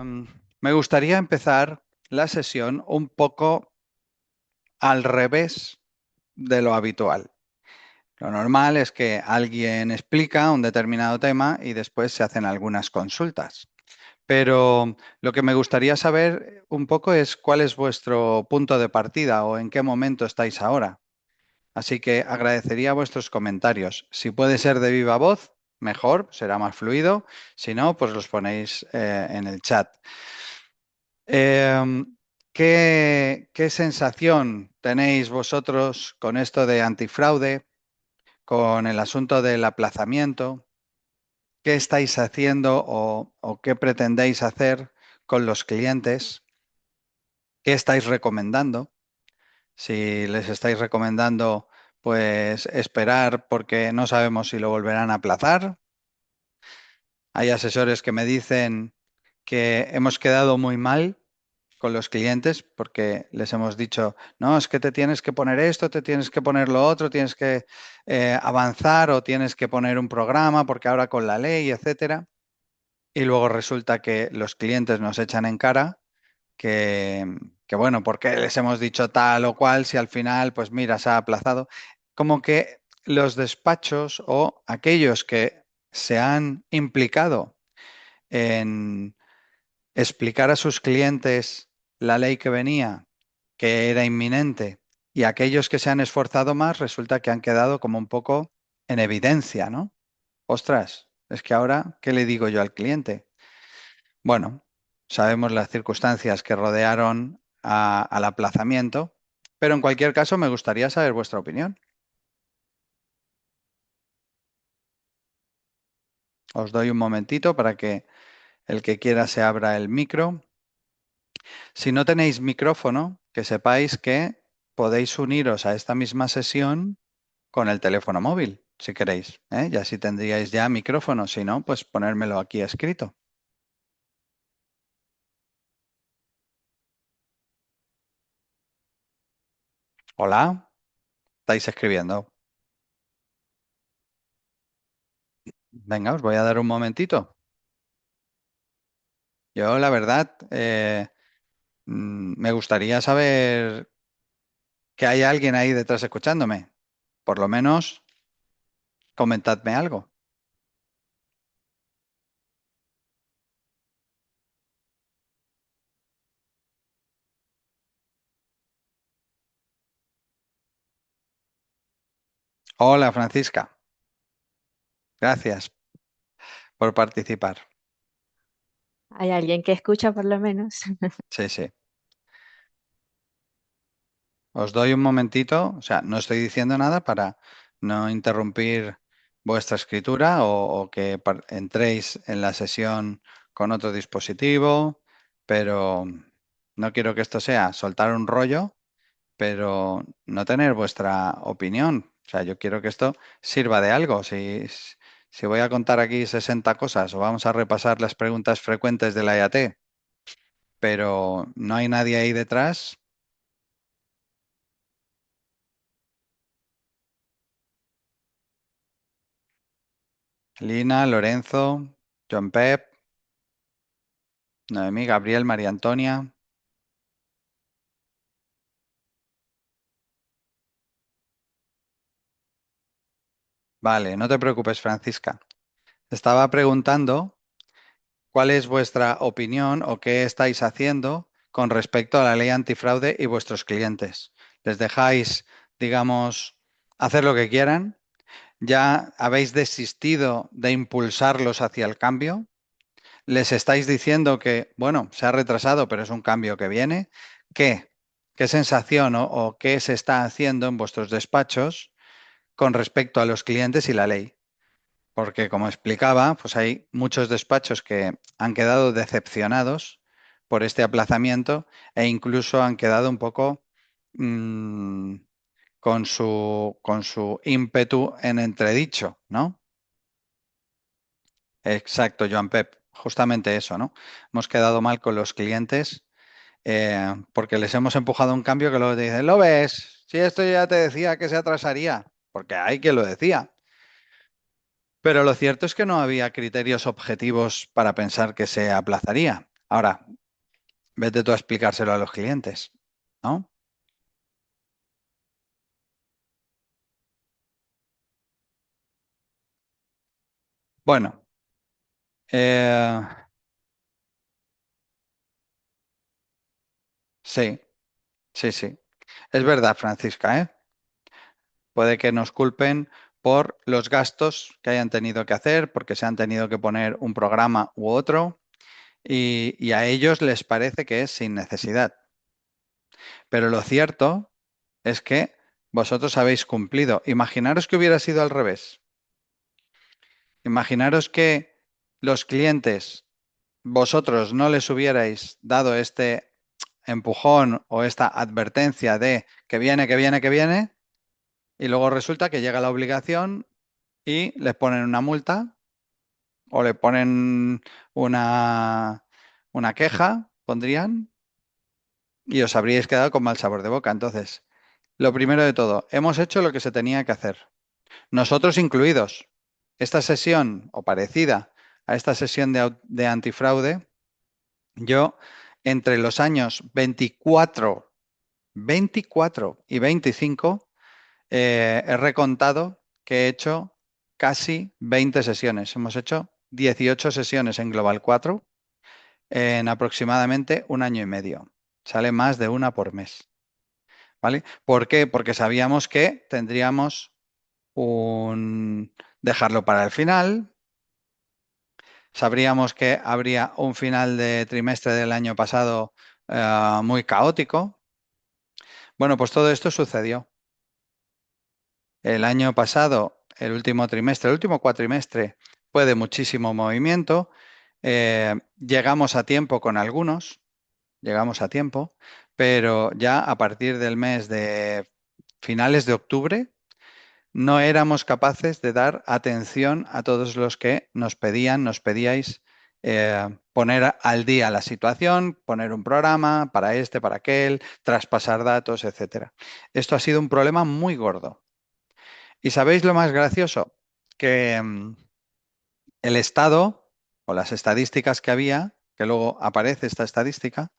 Me gustaría empezar la sesión un poco al revés de lo habitual. Lo normal es que alguien explica un determinado tema y después se hacen algunas consultas. Pero lo que me gustaría saber un poco es cuál es vuestro punto de partida o en qué momento estáis ahora. Así que agradecería vuestros comentarios. Si puede ser de viva voz, mejor, será más fluido. Si no, pues los ponéis en el chat. ¿Qué sensación tenéis vosotros con esto de antifraude, con el asunto del aplazamiento? ¿Qué estáis haciendo o qué pretendéis hacer con los clientes? ¿Qué estáis recomendando? Si les estáis recomendando, pues esperar porque no sabemos si lo volverán a aplazar. Hay asesores que me dicen que hemos quedado muy mal con los clientes porque les hemos dicho, no, es que te tienes que poner esto, te tienes que poner lo otro, tienes que avanzar o tienes que poner un programa porque ahora con la ley, etcétera. Y luego resulta que los clientes nos echan en cara que, que bueno, porque les hemos dicho tal o cual si al final, pues mira, se ha aplazado. Como que los despachos o aquellos que se han implicado en explicar a sus clientes la ley que venía, que era inminente, y aquellos que se han esforzado más, resulta que han quedado como un poco en evidencia, ¿no? Ostras, es que ahora, ¿qué le digo yo al cliente? Bueno, sabemos las circunstancias que rodearon al aplazamiento, pero en cualquier caso me gustaría saber vuestra opinión. Os doy un momentito para que el que quiera se abra el micro. Si no tenéis micrófono, que sepáis que podéis uniros a esta misma sesión con el teléfono móvil, si queréis, ¿eh? Y así tendríais ya micrófono. Si no, pues ponérmelo aquí escrito. Hola, estáis escribiendo. Venga, os voy a dar un momentito. Yo, la verdad, me gustaría saber que hay alguien ahí detrás escuchándome. Por lo menos, comentadme algo. Hola, Francisca. Gracias por participar. Hay alguien que escucha por lo menos. Sí, sí. Os doy un momentito. O sea, no estoy diciendo nada para no interrumpir vuestra escritura o que entréis en la sesión con otro dispositivo, pero no quiero que esto sea soltar un rollo pero no tener vuestra opinión. O sea, yo quiero que esto sirva de algo. Si voy a contar aquí 60 cosas o vamos a repasar las preguntas frecuentes de la IAT, pero no hay nadie ahí detrás. Lina, Lorenzo, John Pep, Noemí, Gabriel, María Antonia. Vale, no te preocupes, Francisca. Estaba preguntando cuál es vuestra opinión o qué estáis haciendo con respecto a la ley antifraude y vuestros clientes. ¿Les dejáis, digamos, hacer lo que quieran? ¿Ya habéis desistido de impulsarlos hacia el cambio? ¿Les estáis diciendo que, bueno, se ha retrasado, pero es un cambio que viene? ¿Qué? ¿Qué sensación o qué se está haciendo en vuestros despachos con respecto a los clientes y la ley? Porque, como explicaba, pues hay muchos despachos que han quedado decepcionados por este aplazamiento e incluso han quedado un poco mm, con su ímpetu en entredicho, ¿no? Exacto, Joan Pep, justamente eso, ¿no? Hemos quedado mal con los clientes porque les hemos empujado un cambio que luego te dicen, ¿lo ves? Si esto ya te decía que se atrasaría, porque hay quien lo decía. Pero lo cierto es que no había criterios objetivos para pensar que se aplazaría. Ahora, vete tú a explicárselo a los clientes, ¿no? Bueno, eh, sí, sí, sí. Es verdad, Francisca, ¿eh? Puede que nos culpen por los gastos que hayan tenido que hacer, porque se han tenido que poner un programa u otro, y a ellos les parece que es sin necesidad. Pero lo cierto es que vosotros habéis cumplido. Imaginaros que hubiera sido al revés. Imaginaros que los clientes, vosotros no les hubierais dado este empujón o esta advertencia de que viene, que viene, que viene, y luego resulta que llega la obligación y les ponen una multa o le ponen una, una queja, pondrían, y os habríais quedado con mal sabor de boca. Entonces, lo primero de todo, hemos hecho lo que se tenía que hacer, nosotros incluidos. Esta sesión o parecida a esta sesión de antifraude, yo entre los años 24 y 25 he recontado que he hecho casi 20 sesiones. Hemos hecho 18 sesiones en Global 4 en aproximadamente un año y medio. Sale más de una por mes. ¿Vale? ¿Por qué? Porque sabíamos que tendríamos dejarlo para el final. Sabríamos que habría un final de trimestre del año pasado muy caótico. Bueno, pues todo esto sucedió. El año pasado, el último trimestre, el último cuatrimestre fue de muchísimo movimiento. Llegamos a tiempo con algunos, llegamos a tiempo, pero ya a partir del mes de finales de octubre no éramos capaces de dar atención a todos los que nos pedían, nos pedíais poner al día la situación, poner un programa para este, para aquel, traspasar datos, etcétera. Esto ha sido un problema muy gordo. ¿Y sabéis lo más gracioso? Que el Estado o las estadísticas que había, que luego aparece esta estadística,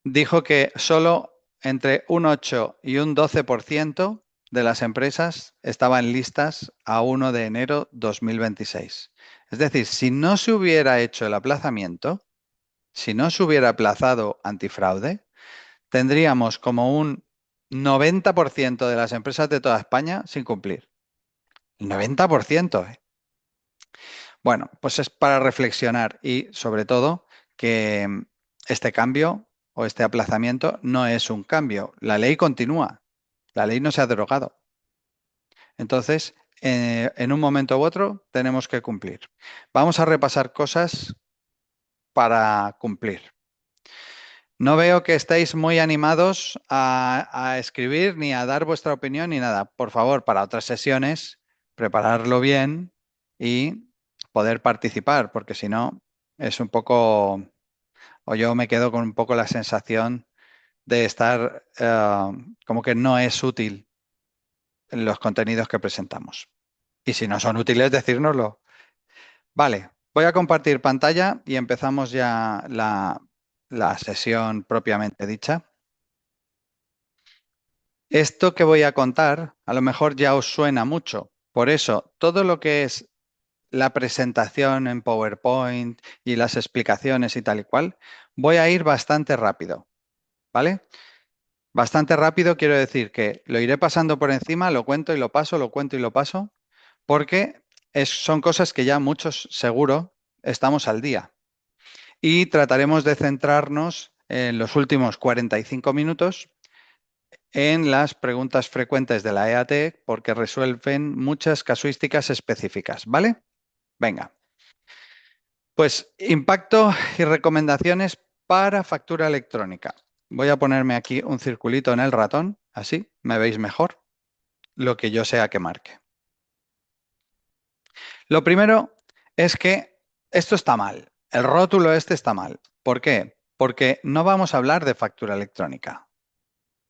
dijo que solo entre un 8 y un 12% de las empresas estaban listas a 1 de enero 2026. Es decir, si no se hubiera hecho el aplazamiento, si no se hubiera aplazado antifraude, tendríamos como un 90% de las empresas de toda España sin cumplir. El 90%, ¿eh? Bueno, pues es para reflexionar y sobre todo que este cambio o este aplazamiento no es un cambio. La ley continúa, la ley no se ha derogado. Entonces, en un momento u otro tenemos que cumplir. Vamos a repasar cosas para cumplir. No veo que estéis muy animados a escribir ni a dar vuestra opinión ni nada. Por favor, para otras sesiones, prepararlo bien y poder participar, porque si no, es un poco, o yo me quedo con un poco la sensación de estar como que no es útil en los contenidos que presentamos. Y si no son útiles, decírnoslo. Vale, voy a compartir pantalla y empezamos ya la sesión propiamente dicha. Esto que voy a contar a lo mejor ya os suena mucho. Por eso, todo lo que es la presentación en PowerPoint y las explicaciones y tal y cual, voy a ir bastante rápido, ¿vale? Bastante rápido quiero decir que lo iré pasando por encima, lo cuento y lo paso, lo cuento y lo paso, porque son cosas que ya muchos seguro estamos al día. Y trataremos de centrarnos en los últimos 45 minutos en las preguntas frecuentes de la EAT porque resuelven muchas casuísticas específicas, ¿vale? Venga, pues impacto y recomendaciones para factura electrónica. Voy a ponerme aquí un circulito en el ratón, así me veis mejor, lo que yo sea que marque. Lo primero es que esto está mal, el rótulo este está mal. ¿Por qué? Porque no vamos a hablar de factura electrónica.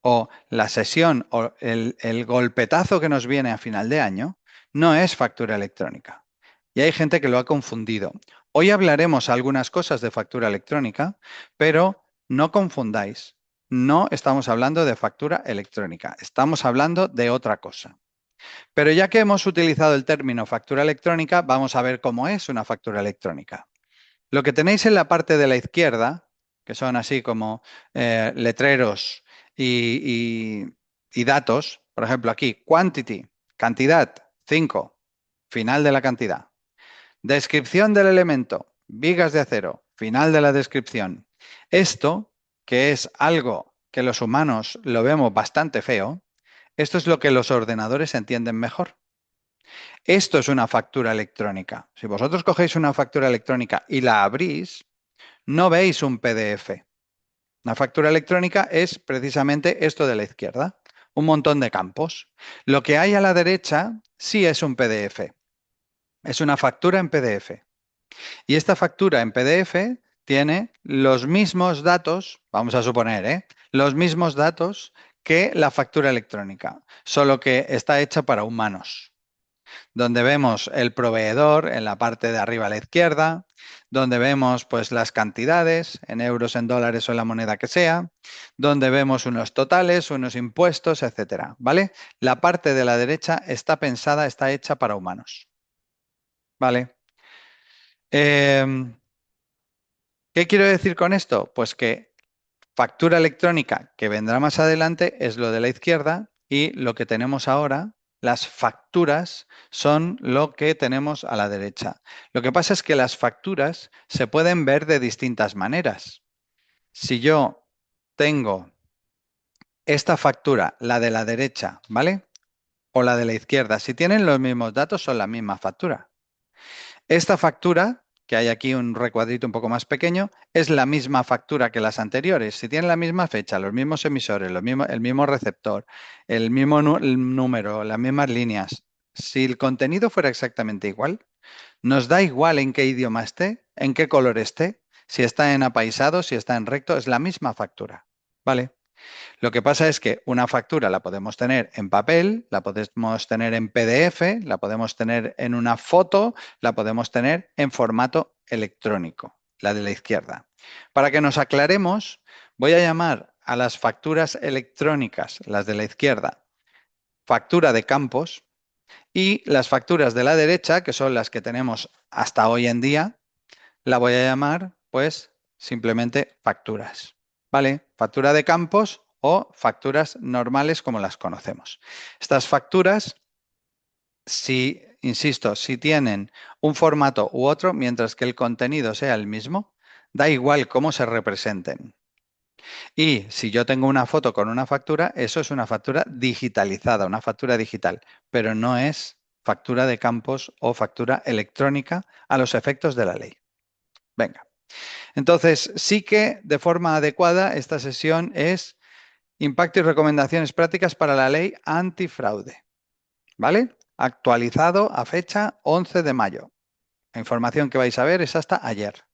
O la sesión o el golpetazo que nos viene a final de año no es factura electrónica. Y hay gente que lo ha confundido. Hoy hablaremos algunas cosas de factura electrónica, pero no confundáis. No estamos hablando de factura electrónica, estamos hablando de otra cosa. Pero ya que hemos utilizado el término factura electrónica, vamos a ver cómo es una factura electrónica. Lo que tenéis en la parte de la izquierda, que son así como letreros y datos, por ejemplo aquí, quantity, cantidad, 5, final de la cantidad. Descripción del elemento, vigas de acero, final de la descripción. Esto, que es algo que los humanos lo vemos bastante feo, esto es lo que los ordenadores entienden mejor. Esto es una factura electrónica. Si vosotros cogéis una factura electrónica y la abrís, no veis un PDF. Una factura electrónica es precisamente esto de la izquierda, un montón de campos. Lo que hay a la derecha sí es un PDF. Es una factura en PDF. Y esta factura en PDF tiene los mismos datos, vamos a suponer, los mismos datos que la factura electrónica, solo que está hecha para humanos, donde vemos el proveedor en la parte de arriba a la izquierda, donde vemos pues las cantidades en euros, en dólares o en la moneda que sea, donde vemos unos totales, unos impuestos, etcétera, ¿vale? La parte de la derecha está pensada, está hecha para humanos, ¿vale? ¿Qué quiero decir con esto? Pues que factura electrónica, que vendrá más adelante, es lo de la izquierda y lo que tenemos ahora, las facturas, son lo que tenemos a la derecha. Lo que pasa es que las facturas se pueden ver de distintas maneras. Si yo tengo esta factura, la de la derecha, ¿vale? O la de la izquierda, si tienen los mismos datos, son la misma factura. Esta factura, que hay aquí un recuadrito un poco más pequeño, es la misma factura que las anteriores. Si tienen la misma fecha, los mismos emisores, el mismo receptor, el mismo el número, las mismas líneas, si el contenido fuera exactamente igual, nos da igual en qué idioma esté, en qué color esté, si está en apaisado, si está en recto, es la misma factura. ¿Vale? Lo que pasa es que una factura la podemos tener en papel, la podemos tener en PDF, la podemos tener en una foto, la podemos tener en formato electrónico, la de la izquierda. Para que nos aclaremos, voy a llamar a las facturas electrónicas, las de la izquierda, factura de campos, y las facturas de la derecha, que son las que tenemos hasta hoy en día, la voy a llamar, pues, simplemente facturas. ¿Vale? Factura de campos o facturas normales como las conocemos. Estas facturas, si, insisto, si tienen un formato u otro, mientras que el contenido sea el mismo, da igual cómo se representen. Y si yo tengo una foto con una factura, eso es una factura digitalizada, una factura digital, pero no es factura de campos o factura electrónica a los efectos de la ley. Venga. Entonces, sí que de forma adecuada esta sesión es impacto y recomendaciones prácticas para la ley antifraude. ¿Vale? Actualizado a fecha 11 de mayo. La información que vais a ver es hasta ayer.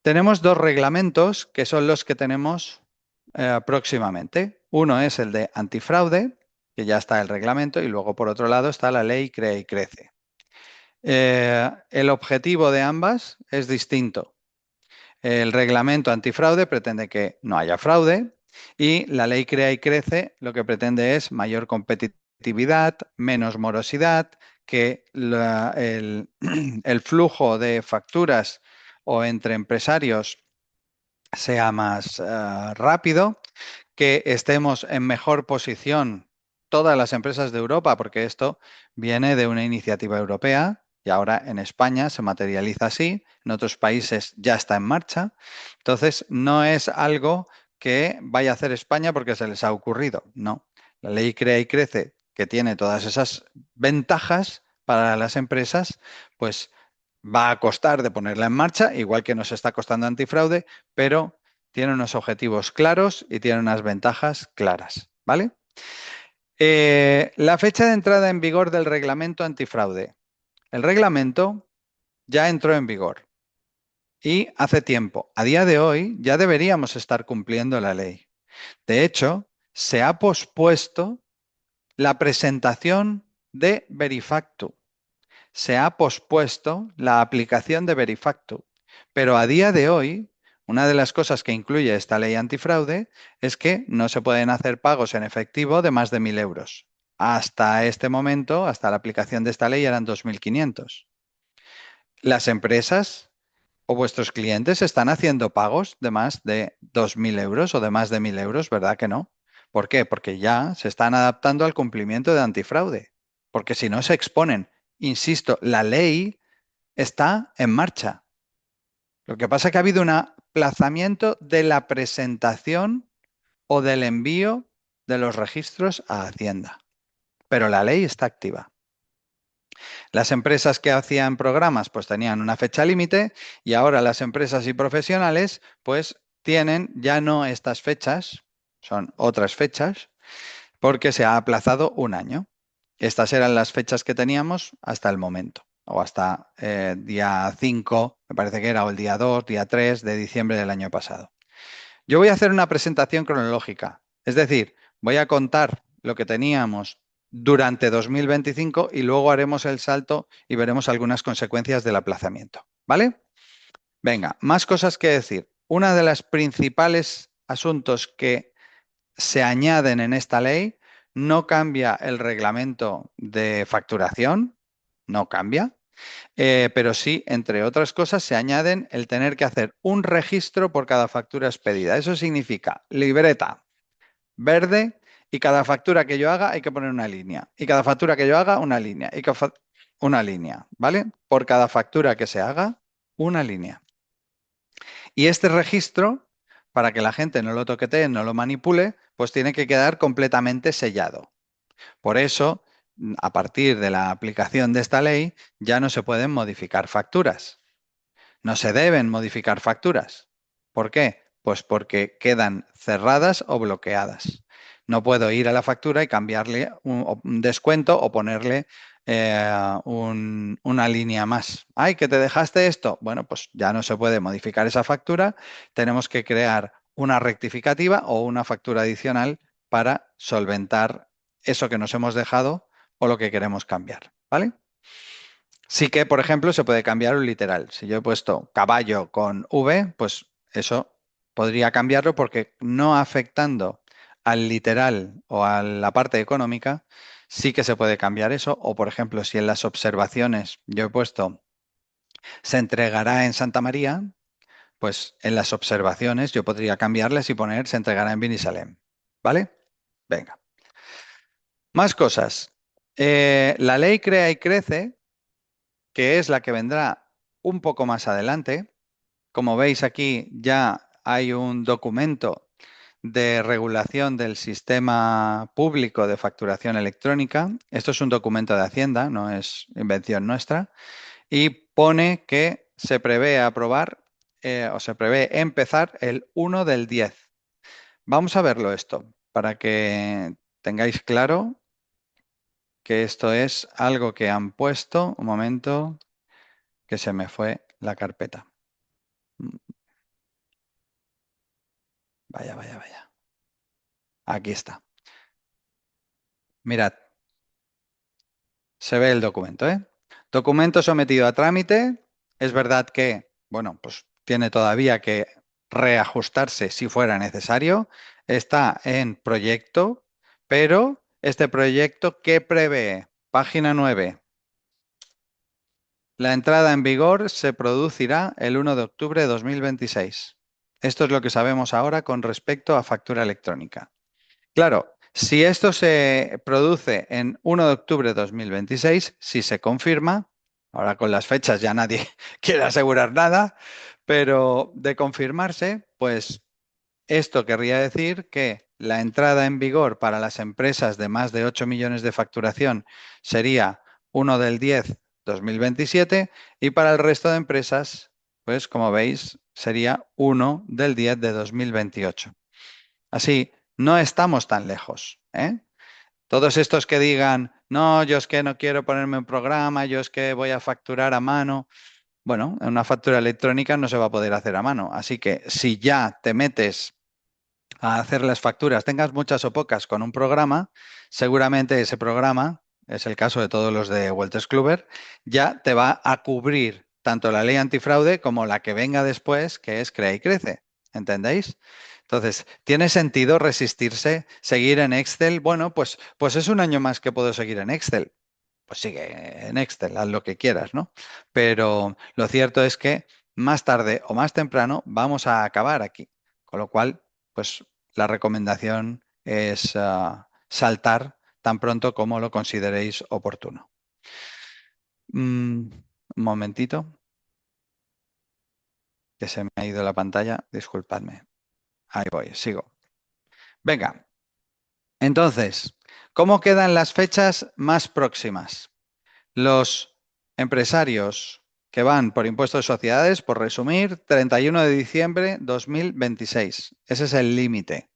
Tenemos dos reglamentos que son los que tenemos próximamente. Uno es el de antifraude, que ya está el reglamento, y luego por otro lado está la ley Crea y Crece. El objetivo de ambas es distinto. El reglamento antifraude pretende que no haya fraude y la ley Crea y Crece lo que pretende es mayor competitividad, menos morosidad, que el flujo de facturas o entre empresarios sea más rápido, que estemos en mejor posición todas las empresas de Europa, porque esto viene de una iniciativa europea y ahora en España se materializa así, en otros países ya está en marcha. Entonces, no es algo que vaya a hacer España porque se les ha ocurrido, no. La ley Crea y Crece, que tiene todas esas ventajas para las empresas, pues va a costar de ponerla en marcha, igual que nos está costando antifraude, pero tiene unos objetivos claros y tiene unas ventajas claras, ¿vale? La fecha de entrada en vigor del reglamento antifraude. El reglamento ya entró en vigor y hace tiempo. A día de hoy ya deberíamos estar cumpliendo la ley. De hecho, se ha pospuesto la presentación de Verifactu. se ha pospuesto la aplicación de Verifactu. Pero a día de hoy, una de las cosas que incluye esta ley antifraude es que no se pueden hacer pagos en efectivo de más de 1.000 euros. Hasta este momento, hasta la aplicación de esta ley, eran 2.500. Las empresas o vuestros clientes están haciendo pagos de más de 2.000 euros o de más de 1.000 euros, ¿verdad que no? ¿Por qué? Porque ya se están adaptando al cumplimiento de antifraude. Porque si no se exponen, insisto, la ley está en marcha. Lo que pasa es que ha habido un aplazamiento de la presentación o del envío de los registros a Hacienda. Pero la ley está activa. Las empresas que hacían programas pues tenían una fecha límite y ahora las empresas y profesionales pues tienen ya no estas fechas, son otras fechas, porque se ha aplazado un año. Estas eran las fechas que teníamos hasta el momento, o hasta día 5, me parece que era, o el día 2, día 3 de diciembre del año pasado. Yo voy a hacer una presentación cronológica, es decir, voy a contar lo que teníamos durante 2025 y luego haremos el salto y veremos algunas consecuencias del aplazamiento. ¿Vale? Venga, más cosas que decir. Una de las principales asuntos que se añaden en esta ley, no cambia el reglamento de facturación, no cambia, pero sí, entre otras cosas, se añaden el tener que hacer un registro por cada factura expedida. Eso significa libreta verde y cada factura que yo haga hay que poner una línea. Y cada factura que yo haga, una línea. Y una línea, ¿vale? Por cada factura que se haga, una línea. Y este registro, para que la gente no lo toquetee, no lo manipule, pues tiene que quedar completamente sellado. Por eso, a partir de la aplicación de esta ley, ya no se pueden modificar facturas. No se deben modificar facturas. ¿Por qué? Pues porque quedan cerradas o bloqueadas. No puedo ir a la factura y cambiarle un descuento o ponerle una línea más. ¡Ay, que te dejaste esto! Bueno, pues ya no se puede modificar esa factura. Tenemos que crear una rectificativa o una factura adicional para solventar eso que nos hemos dejado o lo que queremos cambiar. ¿Vale? Sí que, por ejemplo, se puede cambiar un literal. Si yo he puesto caballo con V, pues eso podría cambiarlo porque no afectando al literal o a la parte económica, sí que se puede cambiar eso. O, por ejemplo, si en las observaciones yo he puesto se entregará en Santa María, pues en las observaciones yo podría cambiarles y poner se entregará en Binisalem. ¿Vale? Venga. Más cosas. La ley Crea y Crece, que es la que vendrá un poco más adelante. Como veis aquí ya hay un documento de regulación del sistema público de facturación electrónica. Esto es un documento de Hacienda, no es invención nuestra. Y pone que se prevé aprobar o se prevé empezar el 1 del 10. Vamos a verlo esto para que tengáis claro que esto es algo que han puesto. Un momento, que se me fue la carpeta. Vaya, vaya, vaya. Aquí está. Mirad, se ve el documento, ¿eh? Documento sometido a trámite. Es verdad que, bueno, pues tiene todavía que reajustarse si fuera necesario. Está en proyecto, pero este proyecto, ¿qué prevé? Página 9. La entrada en vigor se producirá el 1 de octubre de 2026. Esto es lo que sabemos ahora con respecto a factura electrónica. Claro, si esto se produce en 1 de octubre de 2026, si se confirma, ahora con las fechas ya nadie quiere asegurar nada, pero de confirmarse, pues esto querría decir que la entrada en vigor para las empresas de más de 8 millones de facturación sería 1 del 10 2027 y para el resto de empresas, pues como veis, sería 1 del 10 de 2028. Así, no estamos tan lejos, ¿eh? Todos estos que digan, no, yo es que no quiero ponerme un programa, yo es que voy a facturar a mano. Bueno, en una factura electrónica no se va a poder hacer a mano. Así que si ya te metes a hacer las facturas, tengas muchas o pocas con un programa, seguramente ese programa es el caso de todos los de Wolters Kluwer, ya te va a cubrir tanto la ley antifraude como la que venga después, que es Crea y Crece. ¿Entendéis? Entonces, ¿tiene sentido resistirse, seguir en Excel? Bueno, pues es un año más que puedo seguir en Excel. Pues sigue en Excel, haz lo que quieras, ¿no? Pero lo cierto es que más tarde o más temprano vamos a acabar aquí. Con lo cual, pues la recomendación es saltar tan pronto como lo consideréis oportuno. Un momentito, que se me ha ido la pantalla, disculpadme. Ahí voy, sigo. Venga, entonces, ¿cómo quedan las fechas más próximas? Los empresarios que van por impuestos de sociedades, por resumir, 31 de diciembre 2026. Ese es el límite.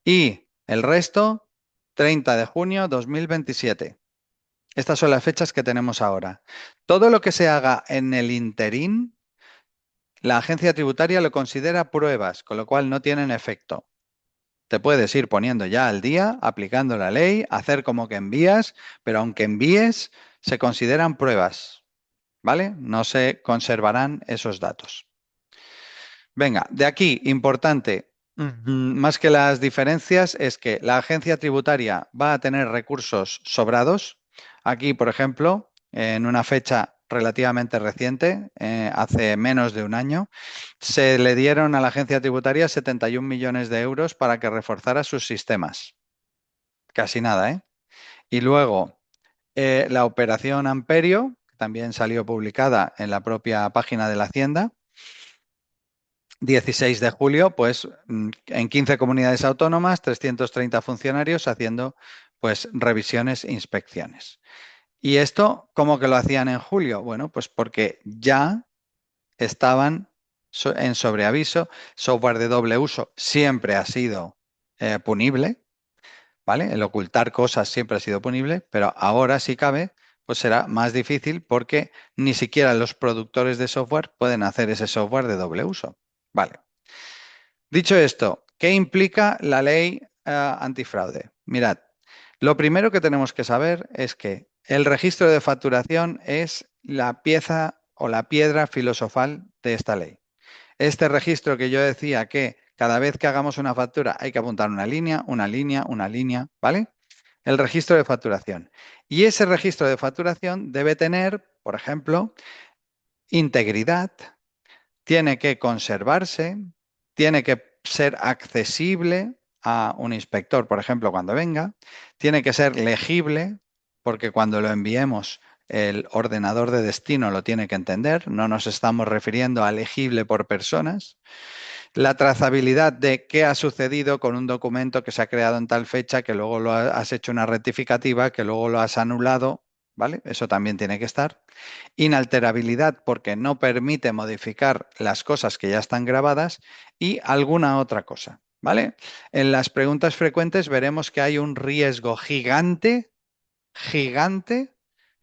Y el resto, 30 de junio 2027. Estas son las fechas que tenemos ahora. Todo lo que se haga en el interín, la agencia tributaria lo considera pruebas, con lo cual no tienen efecto. Te puedes ir poniendo ya al día, aplicando la ley, hacer como que envías, pero aunque envíes, se consideran pruebas, ¿vale? No se conservarán esos datos. Venga, de aquí, importante, más que las diferencias, es que la agencia tributaria va a tener recursos sobrados. Aquí, por ejemplo, en una fecha relativamente reciente, hace menos de un año, se le dieron a la agencia tributaria 71 millones de euros para que reforzara sus sistemas. Casi nada, ¿eh? Y luego, la operación Amperio, que también salió publicada en la propia página de la Hacienda, 16 de julio, pues en 15 comunidades autónomas, 330 funcionarios haciendo pues revisiones e inspecciones. ¿Y esto cómo que lo hacían en julio? Bueno, pues porque ya estaban en sobreaviso. Software de doble uso siempre ha sido punible, ¿vale? El ocultar cosas siempre ha sido punible, pero ahora si cabe, pues será más difícil porque ni siquiera los productores de software pueden hacer ese software de doble uso. Vale. Dicho esto, ¿qué implica la ley antifraude? Mirad, lo primero que tenemos que saber es que el registro de facturación es la pieza o la piedra filosofal de esta ley. Este registro que yo decía que cada vez que hagamos una factura hay que apuntar una línea, una línea, una línea, ¿vale? El registro de facturación. Y ese registro de facturación debe tener, por ejemplo, integridad, tiene que conservarse, tiene que ser accesible a un inspector, por ejemplo, cuando venga, tiene que ser legible, porque cuando lo enviemos el ordenador de destino lo tiene que entender, no nos estamos refiriendo a legible por personas. La trazabilidad de qué ha sucedido con un documento que se ha creado en tal fecha, que luego lo has hecho una rectificativa, que luego lo has anulado, ¿vale? Eso también tiene que estar. Inalterabilidad porque no permite modificar las cosas que ya están grabadas y alguna otra cosa, ¿vale? En las preguntas frecuentes veremos que hay un riesgo gigante, gigante,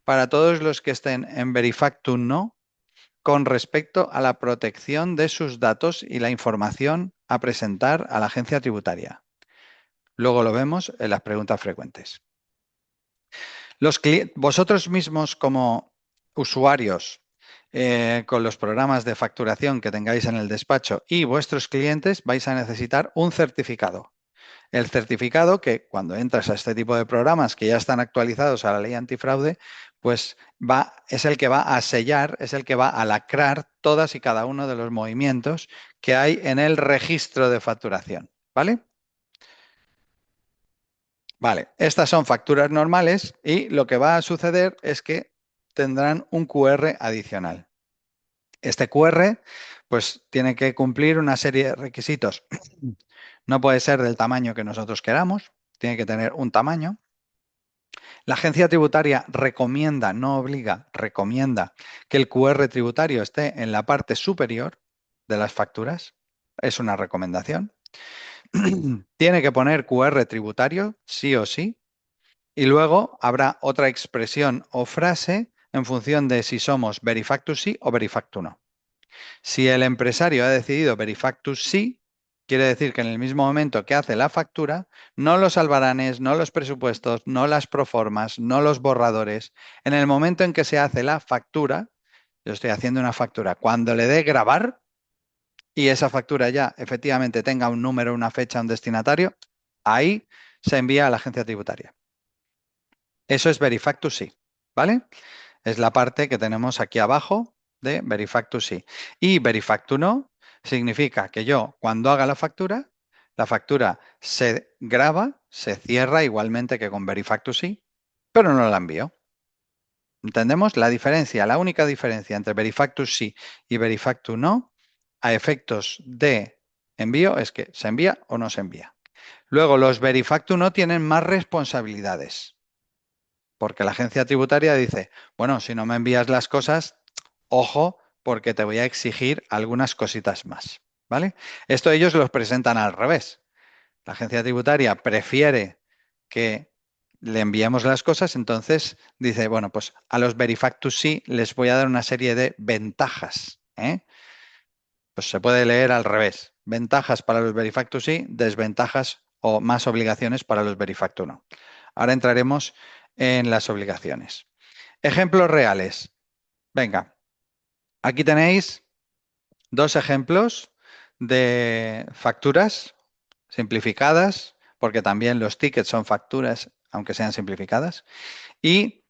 para todos los que estén en Verifactum no, con respecto a la protección de sus datos y la información a presentar a la agencia tributaria. Luego lo vemos en las preguntas frecuentes. Vosotros mismos como usuarios con los programas de facturación que tengáis en el despacho y vuestros clientes vais a necesitar un certificado. El certificado que cuando entras a este tipo de programas que ya están actualizados a la ley antifraude, pues es el que va a sellar, es el que va a lacrar todas y cada uno de los movimientos que hay en el registro de facturación. ¿Vale? Vale, estas son facturas normales y lo que va a suceder es que tendrán un QR adicional. Este QR pues tiene que cumplir una serie de requisitos. No puede ser del tamaño que nosotros queramos, tiene que tener un tamaño. La agencia tributaria recomienda, no obliga, recomienda que el QR tributario esté en la parte superior de las facturas. Es una recomendación. Tiene que poner QR tributario, sí o sí. Y luego habrá otra expresión o frase en función de si somos Verifactus sí o Verifactus no. Si el empresario ha decidido Verifactus sí, Quiere decir que en el mismo momento que hace la factura, no los albaranes, no los presupuestos, no las proformas, no los borradores. En el momento en que se hace la factura, yo estoy haciendo una factura, cuando le dé grabar y esa factura ya efectivamente tenga un número, una fecha, un destinatario, ahí se envía a la agencia tributaria. Eso es Verifactus sí, ¿vale? Es la parte que tenemos aquí abajo de Verifactus sí. Y Verifactus no significa que yo, cuando haga la factura se graba, se cierra igualmente que con Verifactus sí, pero no la envío. ¿Entendemos? La diferencia, la única diferencia entre Verifactus sí y Verifactus no, a efectos de envío, es que se envía o no se envía. Luego, los Verifactus no tienen más responsabilidades, porque la agencia tributaria dice, bueno, si no me envías las cosas, ojo, porque te voy a exigir algunas cositas más, ¿vale? Esto ellos los presentan al revés. La agencia tributaria prefiere que le enviemos las cosas, entonces dice, bueno, pues a los Verifactus sí les voy a dar una serie de ventajas, ¿eh? Pues se puede leer al revés. Ventajas para los Verifactus sí, desventajas o más obligaciones para los Verifactus no. Ahora entraremos en las obligaciones. Ejemplos reales. Venga, aquí tenéis dos ejemplos de facturas simplificadas, porque también los tickets son facturas, aunque sean simplificadas. Y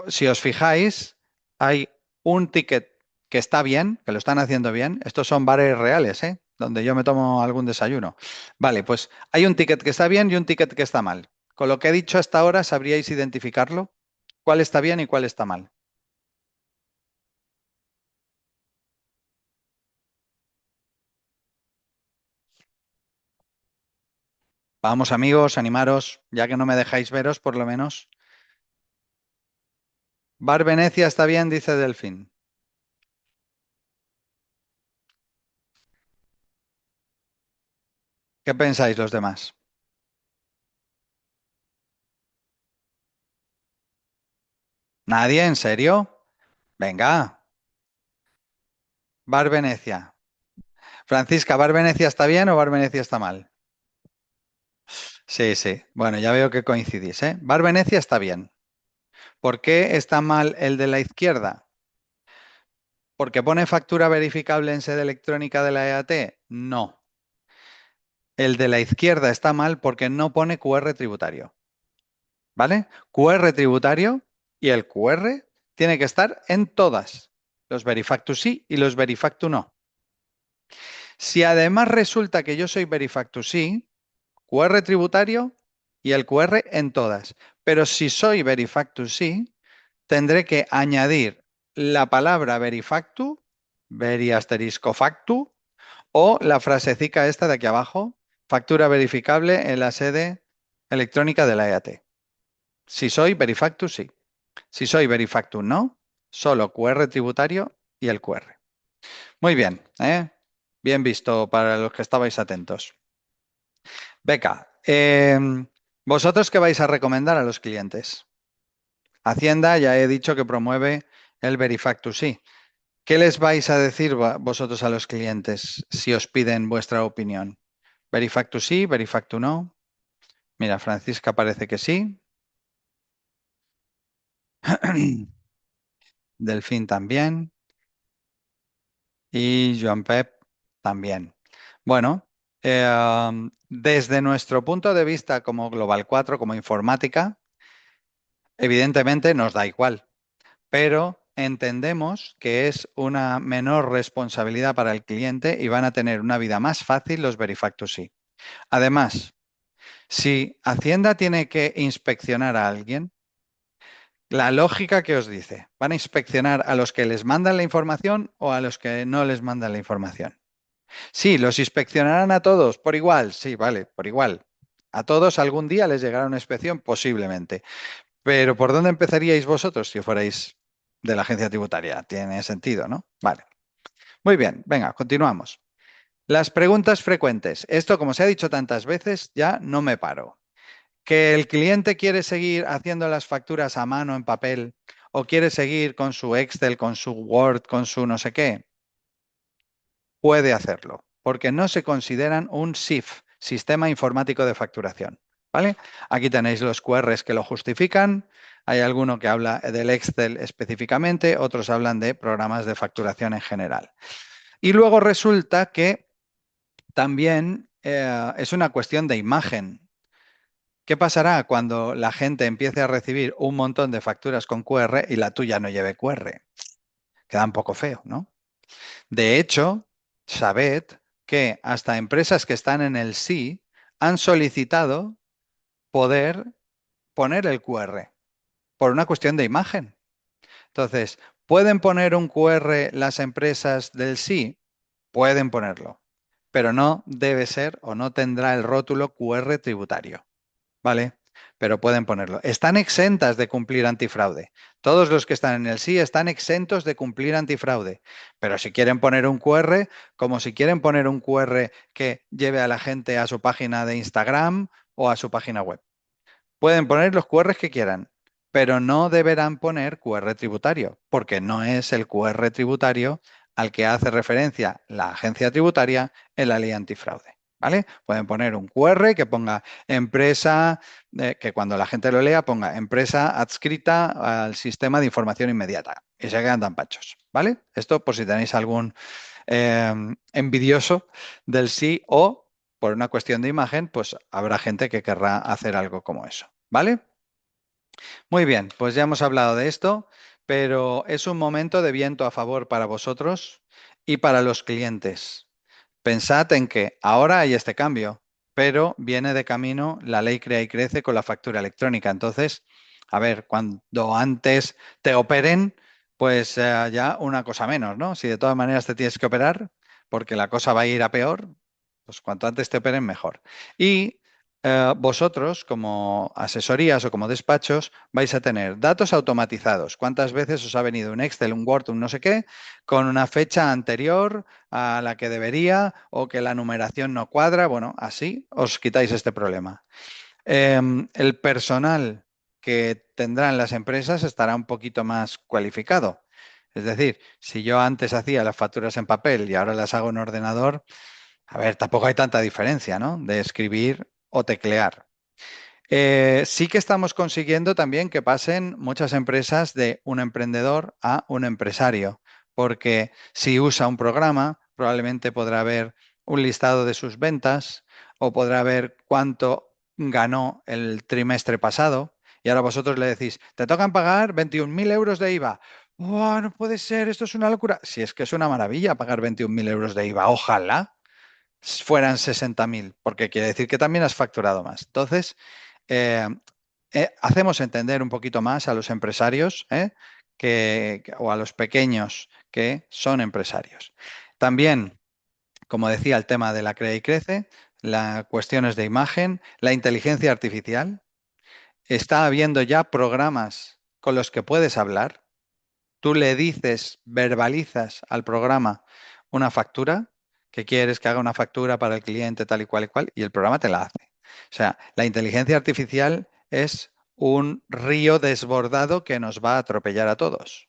si os fijáis, hay un ticket que está bien, que lo están haciendo bien. Estos son bares reales, ¿eh? Donde yo me tomo algún desayuno. Vale, pues hay un ticket que está bien y un ticket que está mal. Con lo que he dicho hasta ahora, ¿sabríais identificarlo? ¿Cuál está bien y cuál está mal? Vamos, amigos, animaros, ya que no me dejáis veros, por lo menos. Bar Venecia está bien, dice Delfín. ¿Qué pensáis los demás? ¿Nadie? ¿En serio? Venga, Bar Venecia. Francisca, ¿Bar Venecia está bien o Bar Venecia está mal? Sí, sí. Bueno, ya veo que coincidís, ¿eh? Bar Venecia está bien. ¿Por qué está mal el de la izquierda? ¿Porque pone factura verificable en sede electrónica de la EAT? No. El de la izquierda está mal porque no pone QR tributario. ¿Vale? QR tributario y el QR tiene que estar en todas. Los Verifactus sí y los Verifactus no. Si además resulta que yo soy Verifactus sí, QR tributario y el QR en todas. Pero si soy Verifactus sí, tendré que añadir la palabra Verifactu, veri asterisco factu, o la frasecica esta de aquí abajo, factura verificable en la sede electrónica de la EAT. Si soy Verifactus, sí. Si soy Verifactus, no. Solo QR tributario y el QR. Muy bien, ¿eh? Bien visto para los que estabais atentos. Beca, ¿vosotros qué vais a recomendar a los clientes? Hacienda ya he dicho que promueve el Verifactus, sí. ¿Qué les vais a decir vosotros a los clientes si os piden vuestra opinión? ¿Verifactus sí, Verifactus no? Mira, Francisca parece que sí. Delfín también. Y Joan Pep también. Bueno, desde nuestro punto de vista como Global 4, como informática, evidentemente nos da igual, pero entendemos que es una menor responsabilidad para el cliente y van a tener una vida más fácil los Verifactus sí. Además, si Hacienda tiene que inspeccionar a alguien, la lógica que os dice, ¿van a inspeccionar a los que les mandan la información o a los que no les mandan la información? Sí, los inspeccionarán a todos por igual, sí, vale, por igual. A todos algún día les llegará una inspección, posiblemente. Pero ¿por dónde empezaríais vosotros si fuerais de la agencia tributaria? Tiene sentido, ¿no? Vale. Muy bien, venga, continuamos. Las preguntas frecuentes. Esto, como se ha dicho tantas veces, ya no me paro. ¿Que el cliente quiere seguir haciendo las facturas a mano en papel o quiere seguir con su Excel, con su Word, con su no sé qué? Puede hacerlo. porque no se consideran un SIF, Sistema Informático de Facturación. ¿Vale? Aquí tenéis los QRs que lo justifican. Hay alguno que habla del Excel específicamente, otros hablan de programas de facturación en general. Y luego resulta que también es una cuestión de imagen. ¿Qué pasará cuando la gente empiece a recibir un montón de facturas con QR y la tuya no lleve QR? Queda un poco feo, ¿no? De hecho, sabed que hasta empresas que están en el sí han solicitado poder poner el QR por una cuestión de imagen. Entonces, ¿pueden poner un QR las empresas del sí? Pueden ponerlo, pero no debe ser o no tendrá el rótulo QR tributario. ¿Vale? Pero pueden ponerlo. Están exentas de cumplir antifraude. Todos los que están en el sí están exentos de cumplir antifraude. Pero si quieren poner un QR, como si quieren poner un QR que lleve a la gente a su página de Instagram o a su página web. Pueden poner los QRs que quieran, pero no deberán poner QR tributario, porque no es el QR tributario al que hace referencia la agencia tributaria en la ley antifraude. ¿Vale? Pueden poner un QR que ponga empresa, que cuando la gente lo lea ponga empresa adscrita al sistema de información inmediata y se quedan tan pachos. ¿Vale? Esto por si tenéis algún envidioso del sí o por una cuestión de imagen, pues habrá gente que querrá hacer algo como eso. ¿Vale? Muy bien, pues ya hemos hablado de esto, pero es un momento de viento a favor para vosotros y para los clientes. Pensad en que ahora hay este cambio, pero viene de camino la ley Crea y Crece con la factura electrónica. Entonces, a ver, cuando antes te operen, pues ya una cosa menos, ¿no? Si de todas maneras te tienes que operar, porque la cosa va a ir a peor, pues cuanto antes te operen, mejor. Y vosotros, como asesorías o como despachos, vais a tener datos automatizados. ¿Cuántas veces os ha venido un Excel, un Word, un no sé qué, con una fecha anterior a la que debería o que la numeración no cuadra? Bueno, así os quitáis este problema. El personal que tendrán las empresas estará un poquito más cualificado. Es decir, si yo antes hacía las facturas en papel y ahora las hago en ordenador, a ver, tampoco hay tanta diferencia, ¿no? De escribir o teclear. Sí que estamos consiguiendo también que pasen muchas empresas de un emprendedor a un empresario, porque si usa un programa, probablemente podrá ver un listado de sus ventas o podrá ver cuánto ganó el trimestre pasado. Y ahora vosotros le decís, te tocan pagar 21.000 euros de IVA. ¡Oh, no puede ser! Esto es una locura. Si es que es una maravilla pagar 21.000 euros de IVA, ojalá fueran 60.000, porque quiere decir que también has facturado más. Entonces, eh, hacemos entender un poquito más a los empresarios o a los pequeños que son empresarios. También, como decía, el tema de la Crea y Crece, las cuestiones de imagen, la inteligencia artificial. Está habiendo ya programas con los que puedes hablar. Tú le dices, verbalizas al programa una factura, que quieres que haga una factura para el cliente tal y cual, y el programa te la hace. O sea, la inteligencia artificial es un río desbordado que nos va a atropellar a todos.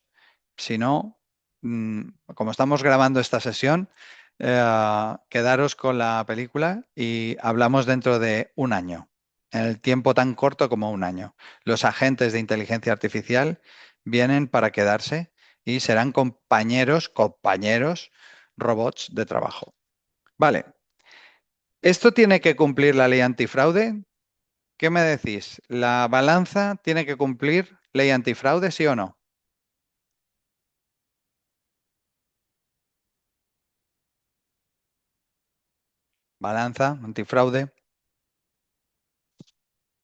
Si no, como estamos grabando esta sesión, quedaros con la película y hablamos dentro de un año, en el tiempo tan corto como un año. Los agentes de inteligencia artificial vienen para quedarse y serán compañeros robots de trabajo. Vale, ¿esto tiene que cumplir la ley antifraude? ¿Qué me decís? ¿La balanza tiene que cumplir ley antifraude, sí o no? Balanza, antifraude.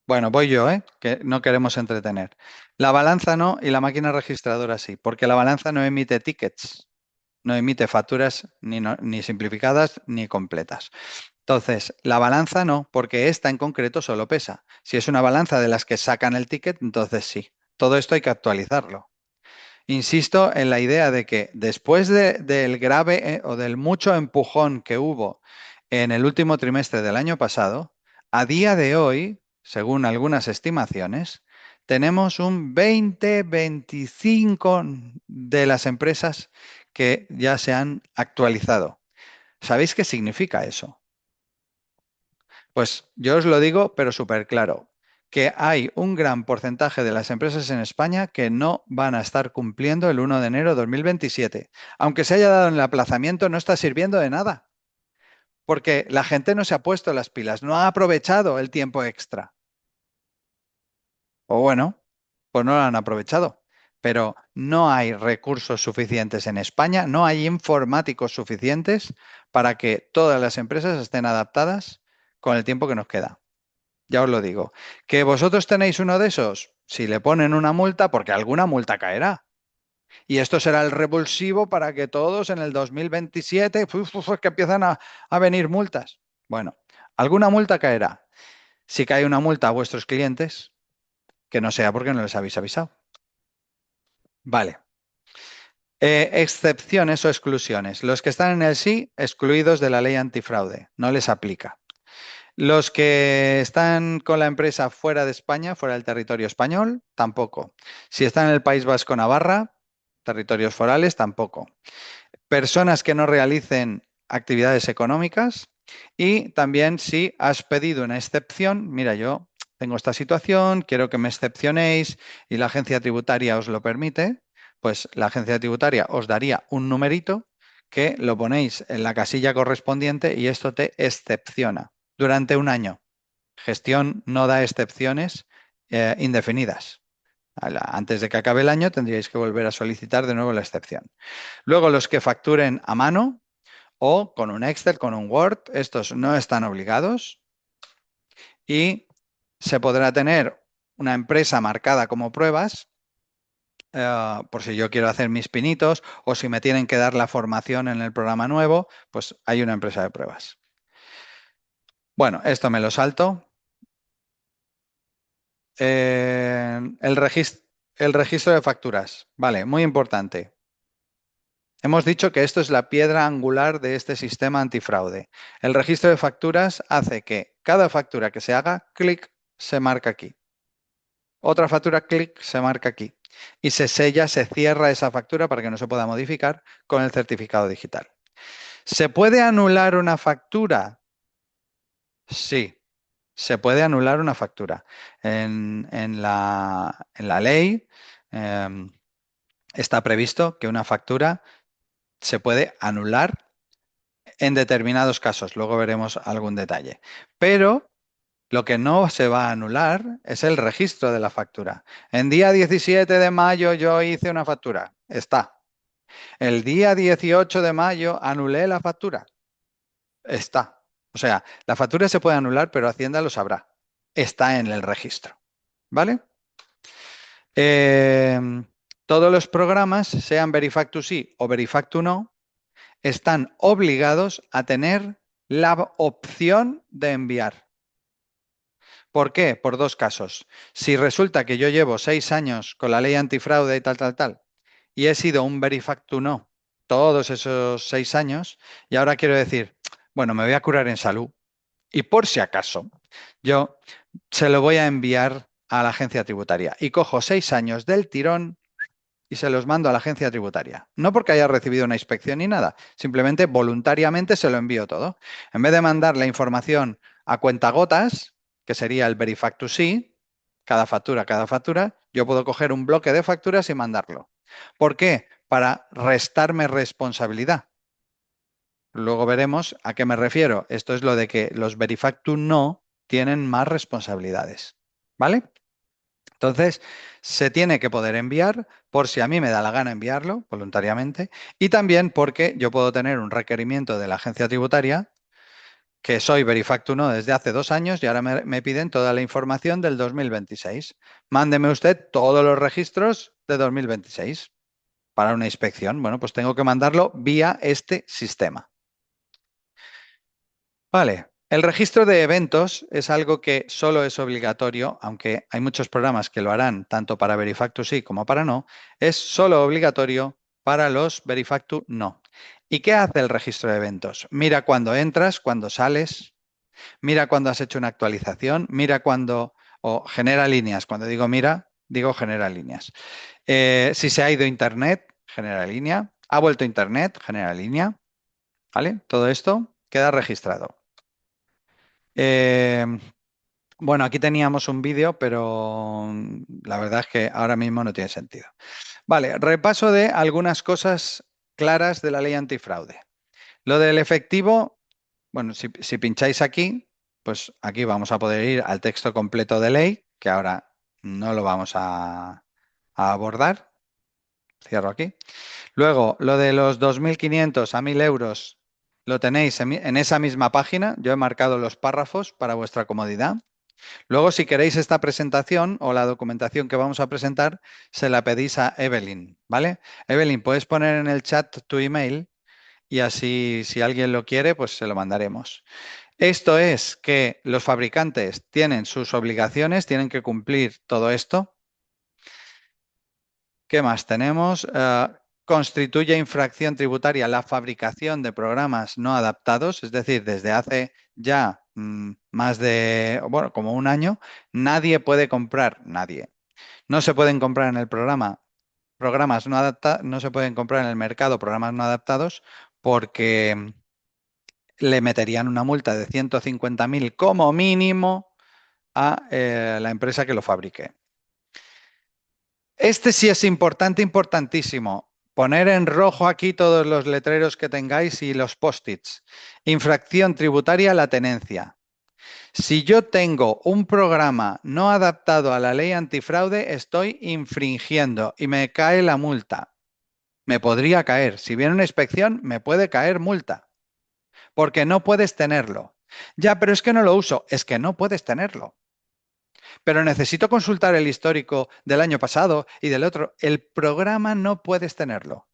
Bueno, voy yo, que no queremos entretener. La balanza no y la máquina registradora sí, porque la balanza no emite tickets, no emite facturas ni simplificadas ni completas. Entonces, la balanza no, porque esta en concreto solo pesa. Si es una balanza de las que sacan el ticket, entonces sí. Todo esto hay que actualizarlo. Insisto en la idea de que después del grave o del mucho empujón que hubo en el último trimestre del año pasado, a día de hoy, según algunas estimaciones, tenemos un 20-25 de las empresas que ya se han actualizado. ¿Sabéis qué significa eso? Pues yo os lo digo, pero súper claro, que hay un gran porcentaje de las empresas en España que no van a estar cumpliendo el 1 de enero de 2027. Aunque se haya dado en el aplazamiento, no está sirviendo de nada, porque la gente no se ha puesto las pilas, no ha aprovechado el tiempo extra. O bueno, pues no lo han aprovechado. Pero no hay recursos suficientes en España, no hay informáticos suficientes para que todas las empresas estén adaptadas con el tiempo que nos queda. Ya os lo digo. ¿Que vosotros tenéis uno de esos? Si le ponen una multa, porque alguna multa caerá. Y esto será el revulsivo para que todos en el 2027, que empiezan a venir multas. Bueno, alguna multa caerá. Si cae una multa a vuestros clientes, que no sea porque no les habéis avisado. Vale. Excepciones o exclusiones. Los que están en el sí, excluidos de la ley antifraude. No les aplica. Los que están con la empresa fuera de España, fuera del territorio español, tampoco. Si están en el País Vasco, Navarra, territorios forales, tampoco. Personas que no realicen actividades económicas y también si has pedido una excepción, mira, yo tengo esta situación, quiero que me excepcionéis y la agencia tributaria os lo permite, pues la agencia tributaria os daría un numerito que lo ponéis en la casilla correspondiente y esto te excepciona durante un año. Gestión no da excepciones indefinidas. Antes de que acabe el año tendríais que volver a solicitar de nuevo la excepción. Luego, los que facturen a mano o con un Excel, con un Word, estos no están obligados y se podrá tener una empresa marcada como pruebas por si yo quiero hacer mis pinitos o si me tienen que dar la formación en el programa nuevo, pues hay una empresa de pruebas. Bueno, esto me lo salto. El registro de facturas. Vale, muy importante. Hemos dicho que esto es la piedra angular de este sistema antifraude. El registro de facturas hace que cada factura que se haga, clic, se marca aquí. Otra factura, clic, se marca aquí. Y se sella, se cierra esa factura para que no se pueda modificar con el certificado digital. ¿Se puede anular una factura? Sí, se puede anular una factura. En la ley está previsto que una factura se puede anular en determinados casos. Luego veremos algún detalle. Pero lo que no se va a anular es el registro de la factura. En día 17 de mayo yo hice una factura. Está. El día 18 de mayo anulé la factura. Está. O sea, la factura se puede anular, pero Hacienda lo sabrá. Está en el registro. ¿Vale? Eh, todos los programas, sean Verifactu-sí o Verifactu-no, están obligados a tener la opción de enviar. ¿Por qué? Por dos casos. Si resulta que yo llevo 6 años con la ley antifraude y tal, y he sido un Verifactu-no todos esos 6 años, y ahora quiero decir, bueno, me voy a curar en salud, y por si acaso, yo se lo voy a enviar a la agencia tributaria y cojo 6 años del tirón y se los mando a la agencia tributaria. No porque haya recibido una inspección ni nada, simplemente voluntariamente se lo envío todo. En vez de mandar la información a cuentagotas, que sería el Verifactu-sí, cada factura, yo puedo coger un bloque de facturas y mandarlo. ¿Por qué? Para restarme responsabilidad. Luego veremos a qué me refiero. Esto es lo de que los Verifactu-no tienen más responsabilidades. ¿Vale? Entonces, se tiene que poder enviar por si a mí me da la gana enviarlo voluntariamente y también porque yo puedo tener un requerimiento de la agencia tributaria que soy Verifactu-no desde hace 2 años y ahora me piden toda la información del 2026. Mándeme usted todos los registros de 2026 para una inspección. Bueno, pues tengo que mandarlo vía este sistema. Vale, el registro de eventos es algo que solo es obligatorio, aunque hay muchos programas que lo harán tanto para Verifactu sí como para no, es solo obligatorio para los Verifactu no. ¿Y qué hace el registro de eventos? Mira cuando entras, cuando sales, mira cuando has hecho una actualización, mira cuando, o genera líneas. Cuando digo mira, digo genera líneas. Si se ha ido Internet, genera línea. Ha vuelto Internet, genera línea. ¿vale? Todo esto queda registrado. Eh, bueno, aquí teníamos un vídeo, pero la verdad es que ahora mismo no tiene sentido. Vale, repaso de algunas cosas claras de la ley antifraude. Lo del efectivo, bueno, si pincháis aquí, pues aquí vamos a poder ir al texto completo de ley, que ahora no lo vamos a abordar. Cierro aquí. Luego, lo de los 2.500 a 1.000 euros lo tenéis en esa misma página. Yo he marcado los párrafos para vuestra comodidad. Luego, si queréis esta presentación o la documentación que vamos a presentar, se la pedís a Evelyn, ¿vale? Evelyn, puedes poner en el chat tu email y así, si alguien lo quiere, pues se lo mandaremos. Esto es que los fabricantes tienen sus obligaciones, tienen que cumplir todo esto. ¿Qué más tenemos? Constituye infracción tributaria la fabricación de programas no adaptados, es decir, desde hace ya más de, bueno, como un año, nadie puede comprar, nadie. No se pueden comprar en el programa programas no adaptados, no se pueden comprar en el mercado programas no adaptados porque le meterían una multa de 150.000 como mínimo a la empresa que lo fabrique. Este sí es importante, importantísimo. Poner en rojo aquí todos los letreros que tengáis y los post-its. Infracción tributaria a la tenencia. Si yo tengo un programa no adaptado a la ley antifraude, estoy infringiendo y me cae la multa. Me podría caer. Si viene una inspección, me puede caer multa. Porque no puedes tenerlo. Ya, pero es que no lo uso. Es que no puedes tenerlo. Pero necesito consultar el histórico del año pasado y del otro. El programa no puedes tenerlo.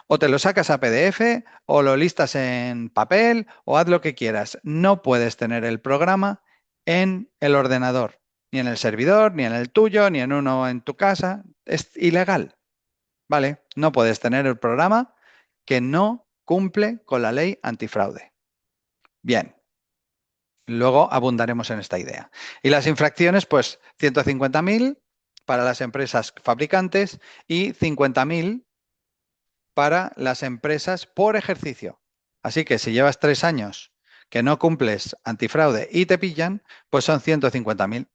O te lo sacas a PDF o lo listas en papel o haz lo que quieras. No puedes tener el programa en el ordenador, ni en el servidor, ni en el tuyo, ni en uno en tu casa. Es ilegal, ¿vale? No puedes tener el programa que no cumple con la ley antifraude. Bien, luego abundaremos en esta idea. Y las infracciones, pues 150.000 para las empresas fabricantes y 50.000 para las empresas por ejercicio. Así que si llevas 3 años que no cumples antifraude y te pillan, pues son 150.000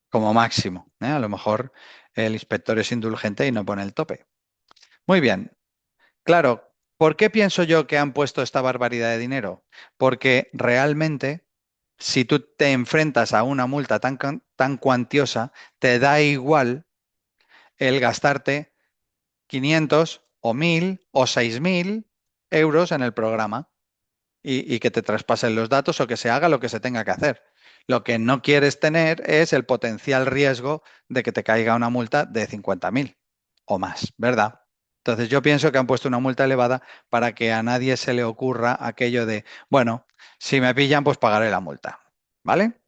como máximo, ¿eh? A lo mejor el inspector es indulgente y no pone el tope. Muy bien. Claro, ¿por qué pienso yo que han puesto esta barbaridad de dinero? Porque realmente, si tú te enfrentas a una multa tan cuantiosa, te da igual el gastarte 500 o 1.000 o 6.000 euros en el programa y que te traspasen los datos o que se haga lo que se tenga que hacer. Lo que no quieres tener es el potencial riesgo de que te caiga una multa de 50.000 o más, ¿verdad? Entonces yo pienso que han puesto una multa elevada para que a nadie se le ocurra aquello de, bueno, si me pillan, pues pagaré la multa, ¿vale?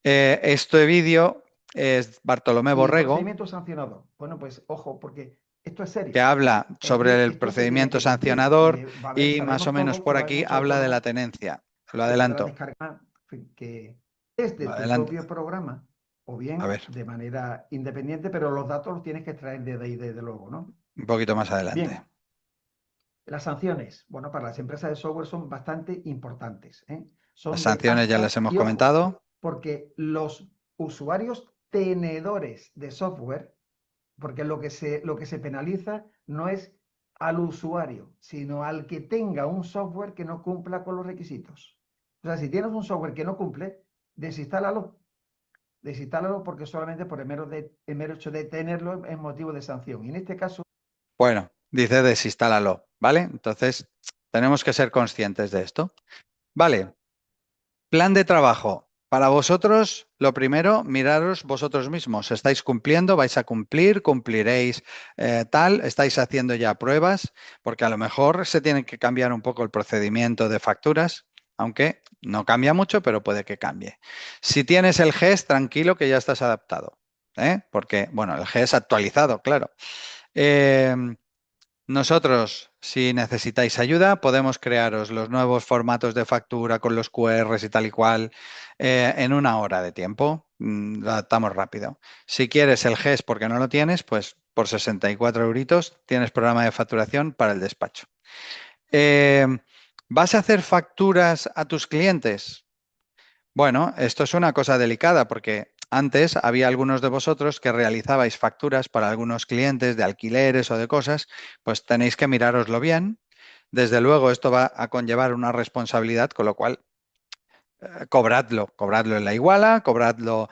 Este vídeo es Bartolomé Y Borrego, procedimiento sancionador. Bueno, pues ojo, porque esto es que serio. habla Aquí sobre el esto se tiene procedimiento que cumplir. Y sancionador va a haber, y más o sabemos menos todos que por va a haber aquí muchos habla de la autónomos tenencia. Lo que podrán adelanto. descargar, en fin, que desde Lo tu adelanto. propio programa o A bien ver, de manera independiente, pero los datos los tienes que extraer desde ahí, desde luego, ¿no? un poquito más adelante. Bien, las sanciones, bueno, para las empresas de software son bastante importantes, ¿eh? Las Son de sanciones ya las hasta, hemos y ojo, comentado. porque los usuarios tenedores de software, porque lo que se penaliza no es al usuario, sino al que tenga un software que no cumpla con los requisitos. O sea, si tienes un software que no cumple, desinstálalo. Desinstálalo porque solamente por el mero hecho de tenerlo es motivo de sanción. Y en este caso, Bueno, dice desinstálalo, ¿vale? Entonces, tenemos que ser conscientes de esto. Vale, plan de trabajo. Para vosotros, lo primero, miraros vosotros mismos. ¿Estáis cumpliendo? ¿Vais a cumplir? ¿Cumpliréis tal? ¿Estáis haciendo ya pruebas? Porque a lo mejor se tiene que cambiar un poco el procedimiento de facturas, aunque no cambia mucho, pero puede que cambie. Si tienes el GES, tranquilo que ya estás adaptado, ¿eh? Porque, bueno, el GES actualizado, claro. Eh, nosotros, si necesitáis ayuda, podemos crearos los nuevos formatos de factura con los QRs y tal y cual en 1 hora de tiempo. Lo adaptamos rápido. Si quieres el GES porque no lo tienes, pues por 64 euritos tienes programa de facturación para el despacho. ¿Vas a hacer facturas a tus clientes? Bueno, esto es una cosa delicada porque antes había algunos de vosotros que realizabais facturas para algunos clientes de alquileres o de cosas, pues tenéis que mirároslo bien. Desde luego esto va a conllevar una responsabilidad, con lo cual cobradlo en la iguala, cobradlo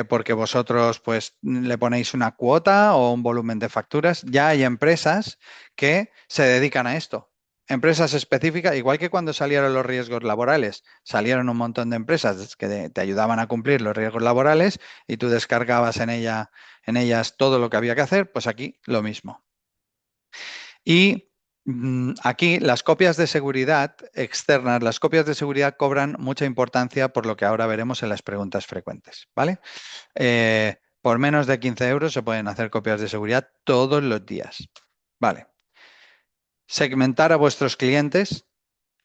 porque vosotros pues le ponéis una cuota o un volumen de facturas. Ya hay empresas que se dedican a esto. Empresas específicas, igual que cuando salieron los riesgos laborales, salieron un montón de empresas que te ayudaban a cumplir los riesgos laborales y tú descargabas en ellas todo lo que había que hacer, pues aquí lo mismo. Y aquí las copias de seguridad externas, las copias de seguridad cobran mucha importancia por lo que ahora veremos en las preguntas frecuentes, ¿vale? Por menos de 15 euros se pueden hacer copias de seguridad todos los días. Vale. Segmentar a vuestros clientes.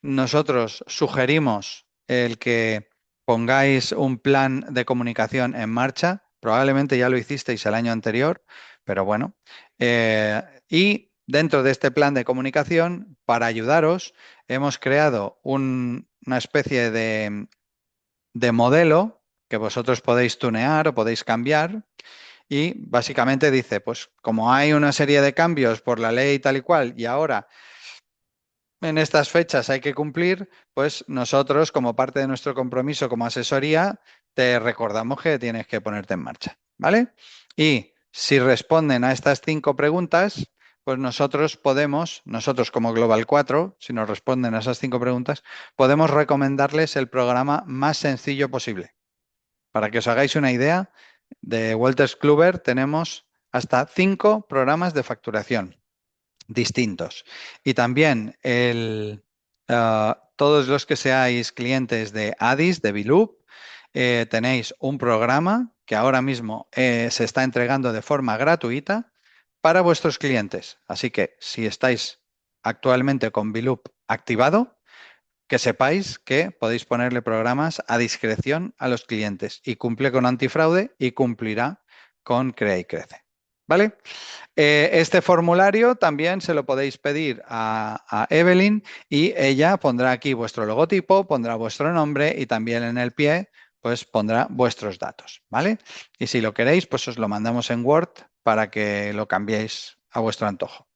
Nosotros sugerimos el que pongáis un plan de comunicación en marcha. Probablemente ya lo hicisteis el año anterior, pero bueno. Y dentro de este plan de comunicación, para ayudaros, hemos creado una especie de modelo que vosotros podéis tunear o podéis cambiar. Y básicamente dice, pues como hay una serie de cambios por la ley tal y cual, y ahora en estas fechas hay que cumplir, pues nosotros, como parte de nuestro compromiso como asesoría, te recordamos que tienes que ponerte en marcha, ¿vale? Y si responden a estas 5 preguntas, pues nosotros como Global 4, si nos responden a esas 5 preguntas, podemos recomendarles el programa más sencillo posible. Para que os hagáis una idea, de Wolters Kluwer tenemos hasta 5 programas de facturación distintos. Y también todos los que seáis clientes de Addis, de Biloop, tenéis un programa que ahora mismo se está entregando de forma gratuita para vuestros clientes. Así que si estáis actualmente con Biloop activado, que sepáis que podéis ponerle programas a discreción a los clientes y cumple con antifraude y cumplirá con Crea y Crece. ¿Vale? Este formulario también se lo podéis pedir a Evelyn y ella pondrá aquí vuestro logotipo, pondrá vuestro nombre y también en el pie pues pondrá vuestros datos, ¿vale? Y si lo queréis, pues os lo mandamos en Word para que lo cambiéis a vuestro antojo.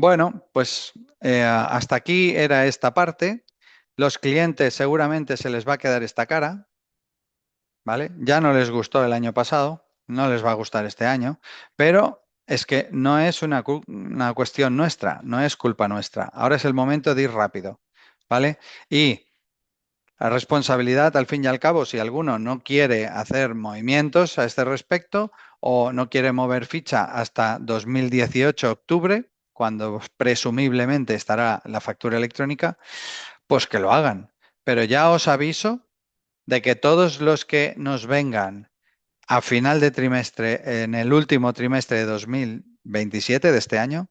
Bueno, pues hasta aquí era esta parte. Los clientes seguramente se les va a quedar esta cara, ¿vale? Ya no les gustó el año pasado, no les va a gustar este año, pero es que no es una cuestión nuestra, no es culpa nuestra. Ahora es el momento de ir rápido, ¿vale? Y la responsabilidad, al fin y al cabo, si alguno no quiere hacer movimientos a este respecto o no quiere mover ficha hasta 2018 octubre, cuando presumiblemente estará la factura electrónica, pues que lo hagan. Pero ya os aviso de que todos los que nos vengan a final de trimestre, en el último trimestre de 2027 de este año,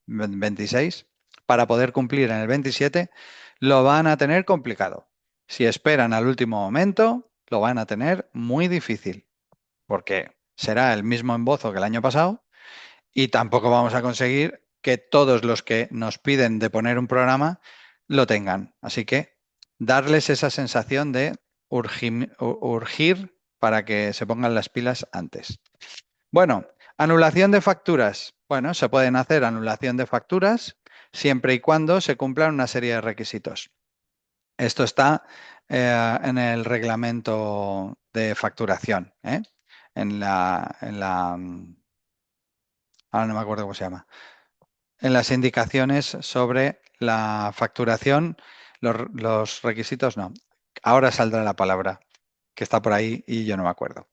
26, para poder cumplir en el 27, lo van a tener complicado. Si esperan al último momento, lo van a tener muy difícil, porque será el mismo embozo que el año pasado y tampoco vamos a conseguir que todos los que nos piden de poner un programa lo tengan. Así que darles esa sensación de urgir para que se pongan las pilas antes. Bueno, anulación de facturas. Bueno, se pueden hacer anulación de facturas siempre y cuando se cumplan una serie de requisitos. Esto está en el reglamento de facturación, ahora no me acuerdo cómo se llama, en las indicaciones sobre la facturación, los requisitos no. Ahora saldrá la palabra que está por ahí y yo no me acuerdo.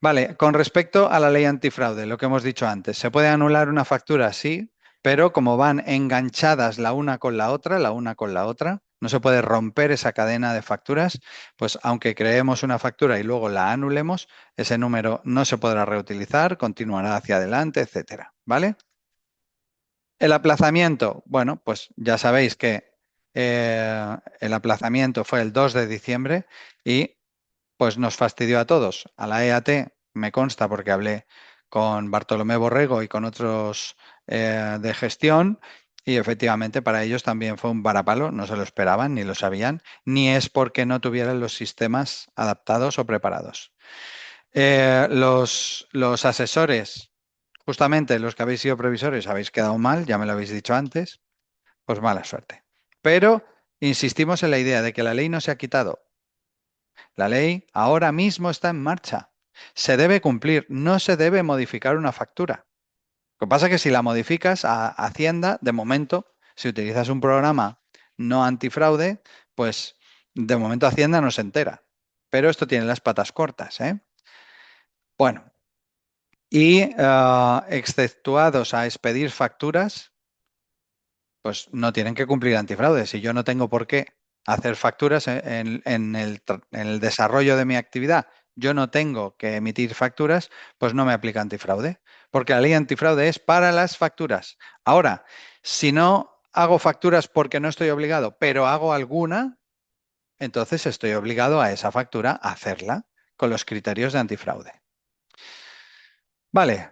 Vale, con respecto a la ley antifraude, lo que hemos dicho antes, ¿se puede anular una factura? Sí, pero como van enganchadas la una con la otra, no se puede romper esa cadena de facturas, pues aunque creemos una factura y luego la anulemos, ese número no se podrá reutilizar, continuará hacia adelante, etcétera, ¿vale? El aplazamiento, bueno, pues ya sabéis que el aplazamiento fue el 2 de diciembre y pues nos fastidió a todos. A la EAT me consta porque hablé con Bartolomé Borrego y con otros de gestión, y efectivamente para ellos también fue un varapalo, no se lo esperaban ni lo sabían, ni es porque no tuvieran los sistemas adaptados o preparados. Los asesores, justamente los que habéis sido previsores, habéis quedado mal, ya me lo habéis dicho antes, pues mala suerte. Pero insistimos en la idea de que la ley no se ha quitado. La ley ahora mismo está en marcha. Se debe cumplir, no se debe modificar una factura. Lo que pasa es que si la modificas a Hacienda, de momento, si utilizas un programa no antifraude, pues de momento Hacienda no se entera. Pero esto tiene las patas cortas, ¿eh? Bueno, y exceptuados a expedir facturas, pues no tienen que cumplir antifraude. Si yo no tengo por qué hacer facturas en el desarrollo de mi actividad, yo no tengo que emitir facturas, pues no me aplica antifraude, porque la ley antifraude es para las facturas. Ahora, si no hago facturas porque no estoy obligado, pero hago alguna, entonces estoy obligado a esa factura a hacerla con los criterios de antifraude. Vale.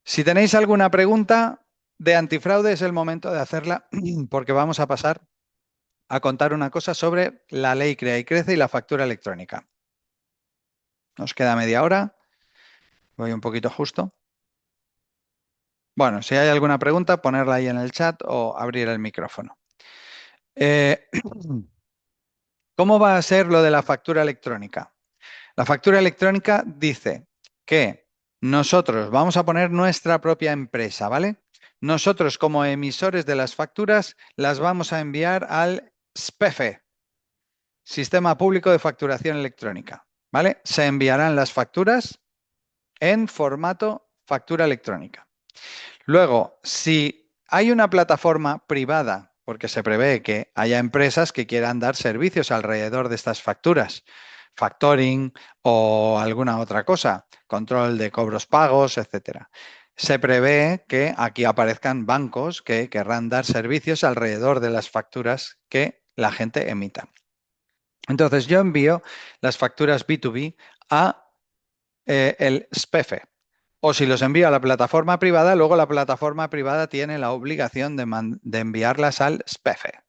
Si tenéis alguna pregunta de antifraude, es el momento de hacerla porque vamos a pasar a contar una cosa sobre la ley Crea y Crece y la factura electrónica. Nos queda media hora. Voy un poquito justo. Bueno, si hay alguna pregunta, ponerla ahí en el chat o abrir el micrófono. ¿Cómo va a ser lo de la factura electrónica? La factura electrónica dice que nosotros vamos a poner nuestra propia empresa, ¿vale? Nosotros como emisores de las facturas las vamos a enviar al SPEFE, Sistema Público de Facturación Electrónica, ¿vale? Se enviarán las facturas en formato factura electrónica. Luego, si hay una plataforma privada, porque se prevé que haya empresas que quieran dar servicios alrededor de estas facturas, factoring o alguna otra cosa, control de cobros pagos, etcétera. Se prevé que aquí aparezcan bancos que querrán dar servicios alrededor de las facturas que la gente emita. Entonces, yo envío las facturas B2B a el SPEFE. O si los envío a la plataforma privada, luego la plataforma privada tiene la obligación de enviarlas al SPEFE.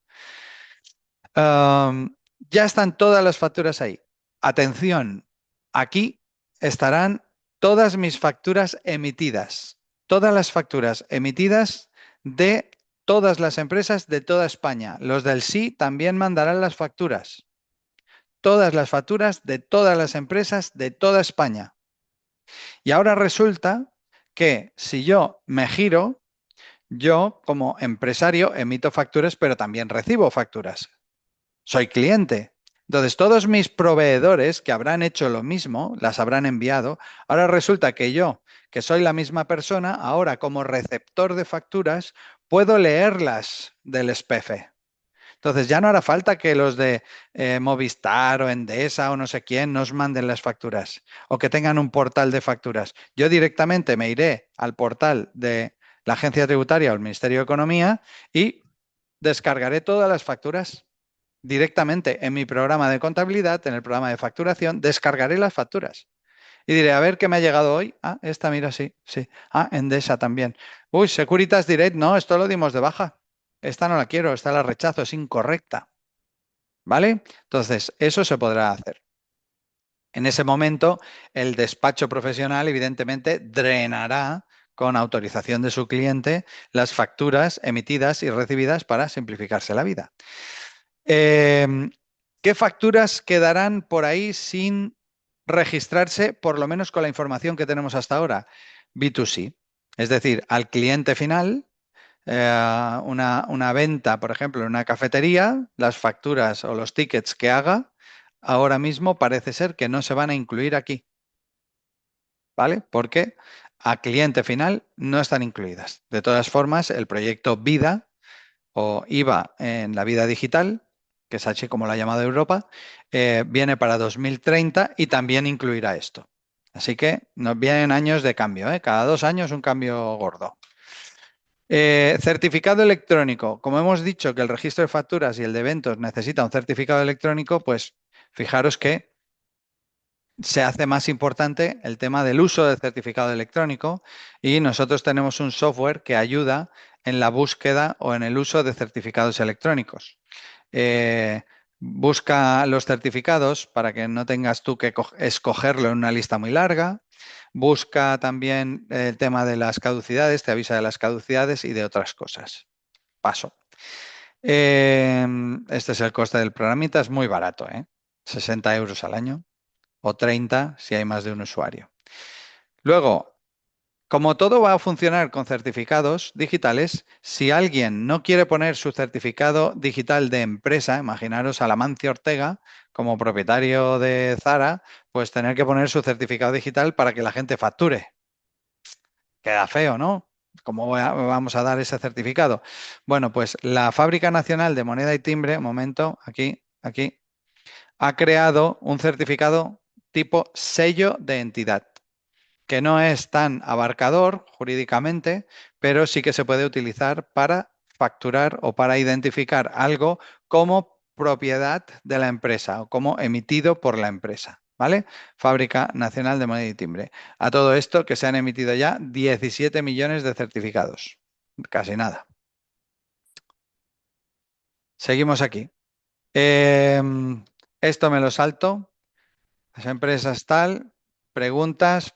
Ya están todas las facturas ahí. Atención, aquí estarán todas mis facturas emitidas. Todas las facturas emitidas de todas las empresas de toda España. Los del sí también mandarán las facturas. Todas las facturas de todas las empresas de toda España. Y ahora resulta que si yo me giro, yo como empresario emito facturas, pero también recibo facturas. Soy cliente. Entonces, todos mis proveedores que habrán hecho lo mismo, las habrán enviado. Ahora resulta que yo, que soy la misma persona, ahora como receptor de facturas, puedo leerlas del SPEFE. Entonces, ya no hará falta que los de Movistar o Endesa o no sé quién nos manden las facturas o que tengan un portal de facturas. Yo directamente me iré al portal de la Agencia Tributaria o el Ministerio de Economía y descargaré todas las facturas directamente en mi programa de contabilidad, en el programa de facturación, descargaré las facturas. Y diré, a ver qué me ha llegado hoy. Ah, esta, mira, sí, sí. Ah, Endesa también. Uy, Securitas Direct, no, esto lo dimos de baja. Esta no la quiero, esta la rechazo, es incorrecta. ¿Vale? Entonces, eso se podrá hacer. En ese momento, el despacho profesional, evidentemente, drenará con autorización de su cliente las facturas emitidas y recibidas para simplificarse la vida. ¿Qué facturas quedarán por ahí sin registrarse, por lo menos con la información que tenemos hasta ahora? B2C, es decir, al cliente final, una venta, por ejemplo, en una cafetería, las facturas o los tickets que haga, ahora mismo parece ser que no se van a incluir aquí, ¿vale? Porque a cliente final no están incluidas. De todas formas, el proyecto VIDA o IVA en la vida digital, que es así como la ha llamado Europa, viene para 2030 y también incluirá esto. Así que nos vienen años de cambio, ¿eh? Cada 2 años un cambio gordo. Certificado electrónico. Como hemos dicho que el registro de facturas y el de eventos necesita un certificado electrónico, pues fijaros que se hace más importante el tema del uso del certificado electrónico y nosotros tenemos un software que ayuda en la búsqueda o en el uso de certificados electrónicos. Busca los certificados para que no tengas tú que escogerlo en una lista muy larga. Busca también el tema de las caducidades, te avisa de las caducidades y de otras cosas. Paso. Este es el coste del programita, es muy barato, 60 euros al año o 30 si hay más de un usuario. Luego, como todo va a funcionar con certificados digitales, si alguien no quiere poner su certificado digital de empresa, imaginaros a Amancio Ortega como propietario de Zara, pues tener que poner su certificado digital para que la gente facture. Queda feo, ¿no? ¿Cómo vamos a dar ese certificado? Bueno, pues la Fábrica Nacional de Moneda y Timbre, un momento, aquí, ha creado un certificado tipo sello de entidad, que no es tan abarcador jurídicamente, pero sí que se puede utilizar para facturar o para identificar algo como propiedad de la empresa o como emitido por la empresa. ¿Vale? Fábrica Nacional de Moneda y Timbre. A todo esto que se han emitido ya 17 millones de certificados. Casi nada. Seguimos aquí. Esto me lo salto. Las empresas tal. Preguntas.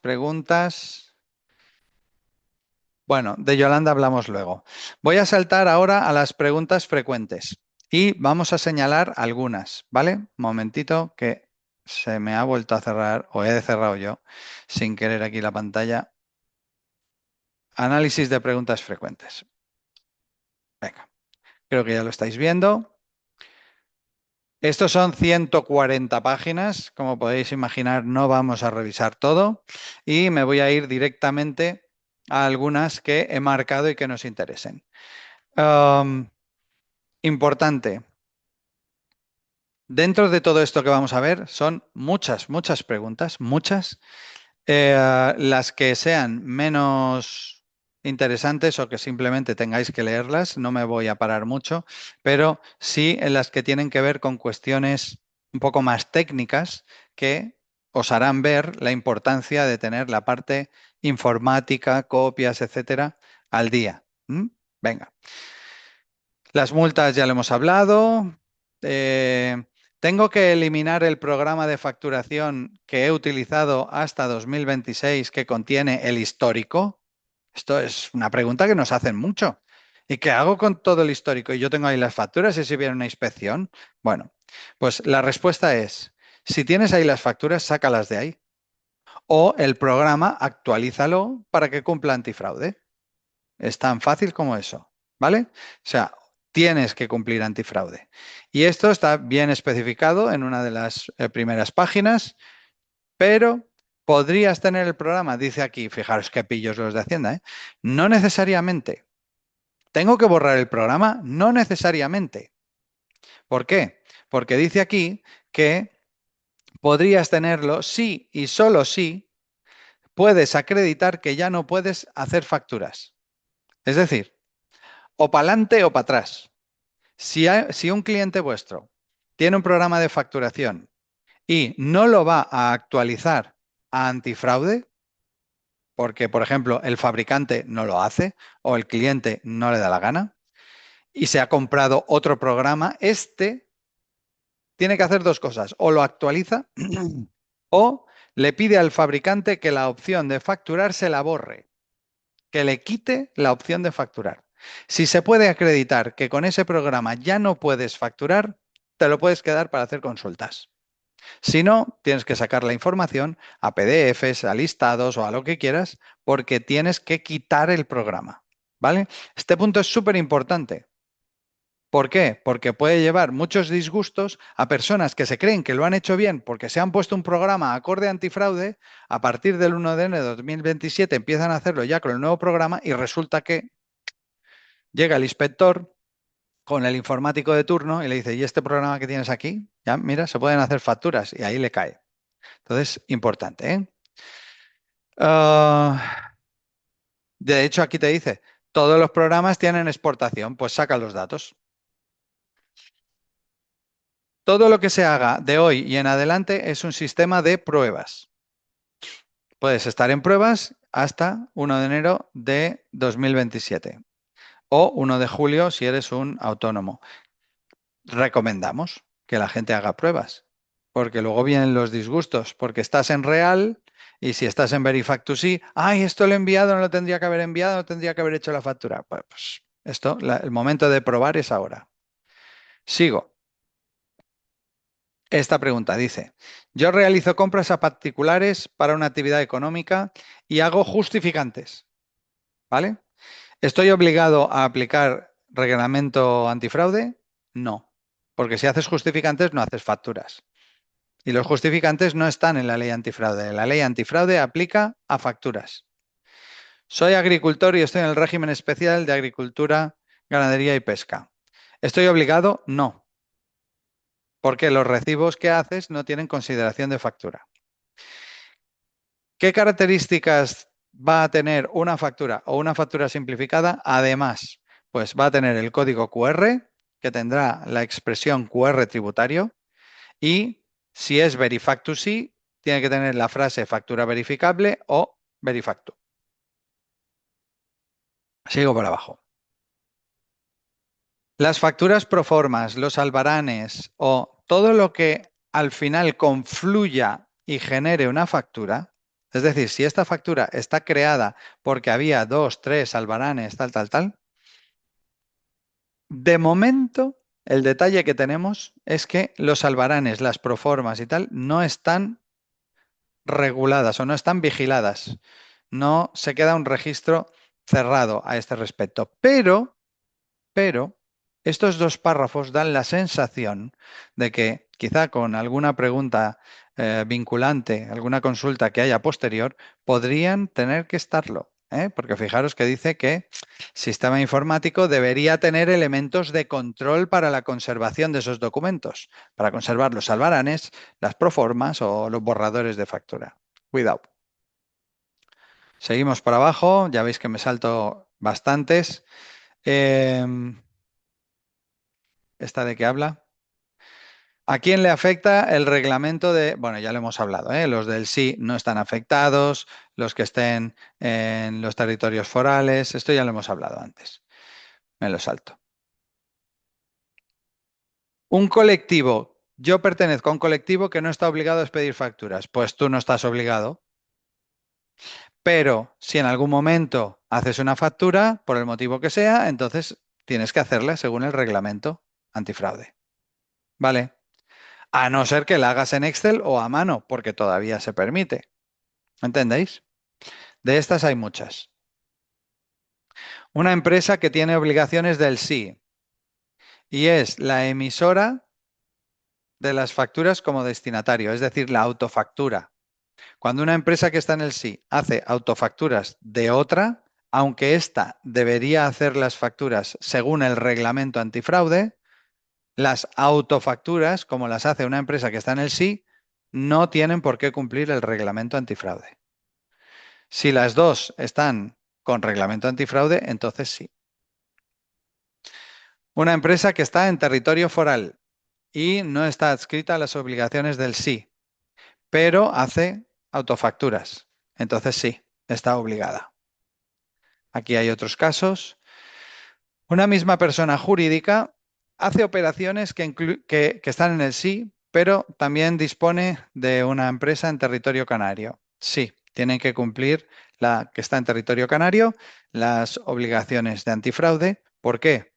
Bueno, de Yolanda hablamos luego. Voy a saltar ahora a las preguntas frecuentes y vamos a señalar algunas, ¿vale? Momentito que se me ha vuelto a cerrar o he cerrado yo sin querer aquí la pantalla. Análisis de preguntas frecuentes. Venga, creo que ya lo estáis viendo. Estos son 140 páginas. Como podéis imaginar, no vamos a revisar todo y me voy a ir directamente a algunas que he marcado y que nos interesen. Importante. Dentro de todo esto que vamos a ver, son muchas preguntas, muchas. Las que sean menos interesantes o que simplemente tengáis que leerlas, no me voy a parar mucho, pero sí en las que tienen que ver con cuestiones un poco más técnicas que os harán ver la importancia de tener la parte informática, copias, etcétera, al día. Venga. Las multas ya lo hemos hablado. Tengo que eliminar el programa de facturación que he utilizado hasta 2026 que contiene el histórico. Esto es una pregunta que nos hacen mucho. ¿Y qué hago con todo el histórico? Y yo tengo ahí las facturas y si viene una inspección. Bueno, pues la respuesta es, si tienes ahí las facturas, sácalas de ahí. O el programa, actualízalo para que cumpla antifraude. Es tan fácil como eso, ¿vale? O sea, tienes que cumplir antifraude. Y esto está bien especificado en una de las primeras páginas, pero podrías tener el programa, dice aquí, fijaros qué pillos los de Hacienda, ¿eh? No necesariamente. ¿Tengo que borrar el programa? No necesariamente. ¿Por qué? Porque dice aquí que podrías tenerlo si y solo si puedes acreditar que ya no puedes hacer facturas. Es decir, o para adelante o para atrás. Si un cliente vuestro tiene un programa de facturación y no lo va a actualizar a antifraude, porque, por ejemplo, el fabricante no lo hace o el cliente no le da la gana, y se ha comprado otro programa, este tiene que hacer dos cosas. O lo actualiza o le pide al fabricante que la opción de facturar se la borre, que le quite la opción de facturar. Si se puede acreditar que con ese programa ya no puedes facturar, te lo puedes quedar para hacer consultas. Si no, tienes que sacar la información a PDFs, a listados o a lo que quieras, porque tienes que quitar el programa. ¿Vale? Este punto es súper importante. ¿Por qué? Porque puede llevar muchos disgustos a personas que se creen que lo han hecho bien porque se han puesto un programa acorde antifraude, a partir del 1 de enero de 2027 empiezan a hacerlo ya con el nuevo programa y resulta que llega el inspector con el informático de turno y le dice, ¿y este programa que tienes aquí? Ya, mira, se pueden hacer facturas y ahí le cae. Entonces, importante, ¿eh? De hecho, aquí te dice, todos los programas tienen exportación, pues saca los datos. Todo lo que se haga de hoy y en adelante es un sistema de pruebas. Puedes estar en pruebas hasta 1 de enero de 2027 o 1 de julio si eres un autónomo. Recomendamos que la gente haga pruebas, porque luego vienen los disgustos, porque estás en real y si estás en Verifactus, ¡ay, esto lo he enviado, no lo tendría que haber enviado, no tendría que haber hecho la factura! Pues esto, el momento de probar es ahora. Sigo. Esta pregunta dice, yo realizo compras a particulares para una actividad económica y hago justificantes, ¿vale? ¿Estoy obligado a aplicar reglamento antifraude? No, porque si haces justificantes no haces facturas. Y los justificantes no están en la ley antifraude. La ley antifraude aplica a facturas. Soy agricultor y estoy en el régimen especial de agricultura, ganadería y pesca. ¿Estoy obligado? No, porque los recibos que haces no tienen consideración de factura. ¿Qué características va a tener una factura o una factura simplificada? Además, pues va a tener el código QR, que tendrá la expresión QR tributario, y si es Verifactus, tiene que tener la frase factura verificable o Verifactu. Sigo por abajo. Las facturas proformas, los albaranes o todo lo que al final confluya y genere una factura, es decir, si esta factura está creada porque había 2, 3 albaranes, tal, de momento el detalle que tenemos es que los albaranes, las proformas y tal, no están reguladas o no están vigiladas. No se queda un registro cerrado a este respecto. Pero estos dos párrafos dan la sensación de que quizá con alguna pregunta vinculante, alguna consulta que haya posterior, podrían tener que estarlo. Porque fijaros que dice que sistema informático debería tener elementos de control para la conservación de esos documentos, para conservar los albaranes, las proformas o los borradores de factura. Cuidado. Seguimos por abajo, ya veis que me salto bastantes. ¿Esta de qué habla? ¿A quién le afecta el reglamento de...? Bueno, ya lo hemos hablado, los del sí no están afectados, los que estén en los territorios forales, esto ya lo hemos hablado antes. Me lo salto. Un colectivo. Yo pertenezco a un colectivo que no está obligado a expedir facturas. Pues tú no estás obligado. Pero si en algún momento haces una factura, por el motivo que sea, entonces tienes que hacerla según el reglamento antifraude. ¿Vale? A no ser que la hagas en Excel o a mano, porque todavía se permite. ¿Entendéis? De estas hay muchas. Una empresa que tiene obligaciones del sí y es la emisora de las facturas como destinatario, es decir, la autofactura. Cuando una empresa que está en el sí hace autofacturas de otra, aunque ésta debería hacer las facturas según el reglamento antifraude, las autofacturas, como las hace una empresa que está en el sí, no tienen por qué cumplir el reglamento antifraude. Si las dos están con reglamento antifraude, entonces sí. Una empresa que está en territorio foral y no está adscrita a las obligaciones del sí, pero hace autofacturas, entonces sí, está obligada. Aquí hay otros casos. Una misma persona jurídica hace operaciones que están en el sí, pero también dispone de una empresa en territorio canario. Sí, tienen que cumplir la que está en territorio canario las obligaciones de antifraude. ¿Por qué?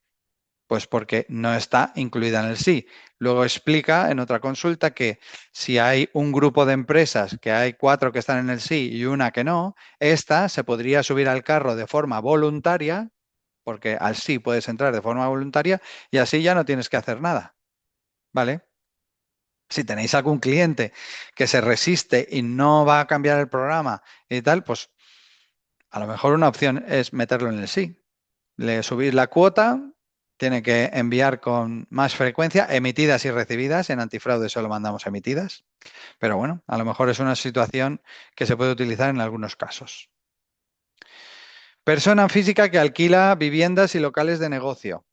Pues porque no está incluida en el sí. Luego explica en otra consulta que si hay un grupo de empresas, que hay 4 que están en el sí y una que no, esta se podría subir al carro de forma voluntaria, porque al sí puedes entrar de forma voluntaria y así ya no tienes que hacer nada. ¿Vale? Si tenéis algún cliente que se resiste y no va a cambiar el programa y tal, pues a lo mejor una opción es meterlo en el sí. Le subís la cuota, tiene que enviar con más frecuencia, emitidas y recibidas. En antifraude solo mandamos emitidas. Pero bueno, a lo mejor es una situación que se puede utilizar en algunos casos. Persona física que alquila viviendas y locales de negocio.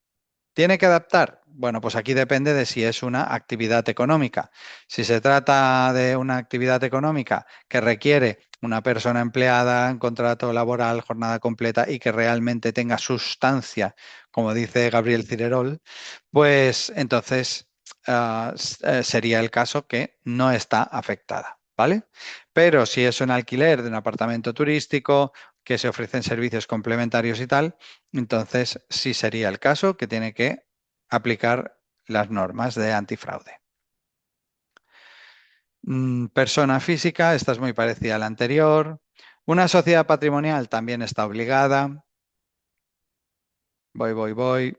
¿Tiene que adaptar? Bueno, pues aquí depende de si es una actividad económica. Si se trata de una actividad económica que requiere una persona empleada en contrato laboral, jornada completa y que realmente tenga sustancia, como dice Gabriel Cirerol, pues entonces sería el caso que no está afectada, ¿vale? Pero si es un alquiler de un apartamento turístico, que se ofrecen servicios complementarios y tal, entonces sí sería el caso que tiene que aplicar las normas de antifraude. Persona física, esta es muy parecida a la anterior. Una sociedad patrimonial también está obligada. Voy.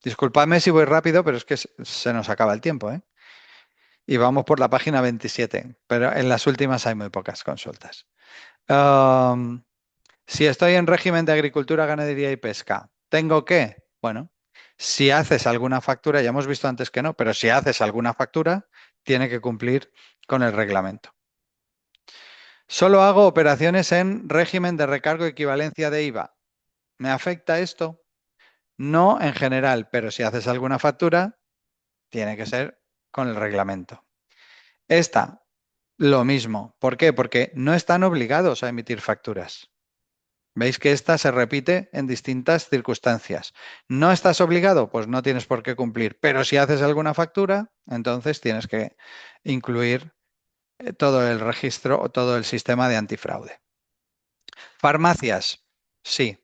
Disculpadme si voy rápido, pero es que se nos acaba el tiempo, ¿eh? Y vamos por la página 27, pero en las últimas hay muy pocas consultas. Si estoy en régimen de agricultura, ganadería y pesca, ¿tengo que? Bueno, si haces alguna factura, ya hemos visto antes que no, pero si haces alguna factura, tiene que cumplir con el reglamento. Solo hago operaciones en régimen de recargo equivalencia de IVA. ¿Me afecta esto? No en general, pero si haces alguna factura, tiene que ser con el reglamento. Esta, lo mismo. ¿Por qué? Porque no están obligados a emitir facturas. Veis que esta se repite en distintas circunstancias. ¿No estás obligado? Pues no tienes por qué cumplir. Pero si haces alguna factura, entonces tienes que incluir todo el registro o todo el sistema de antifraude. Farmacias, sí.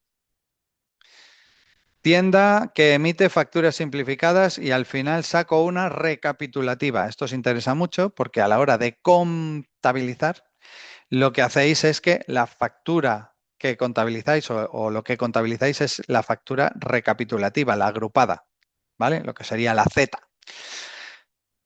Tienda que emite facturas simplificadas y al final saco una recapitulativa. Esto os interesa mucho porque a la hora de contabilizar, lo que hacéis es que la factura que contabilizáis o lo que contabilizáis es la factura recapitulativa, la agrupada, ¿vale? Lo que sería la Z.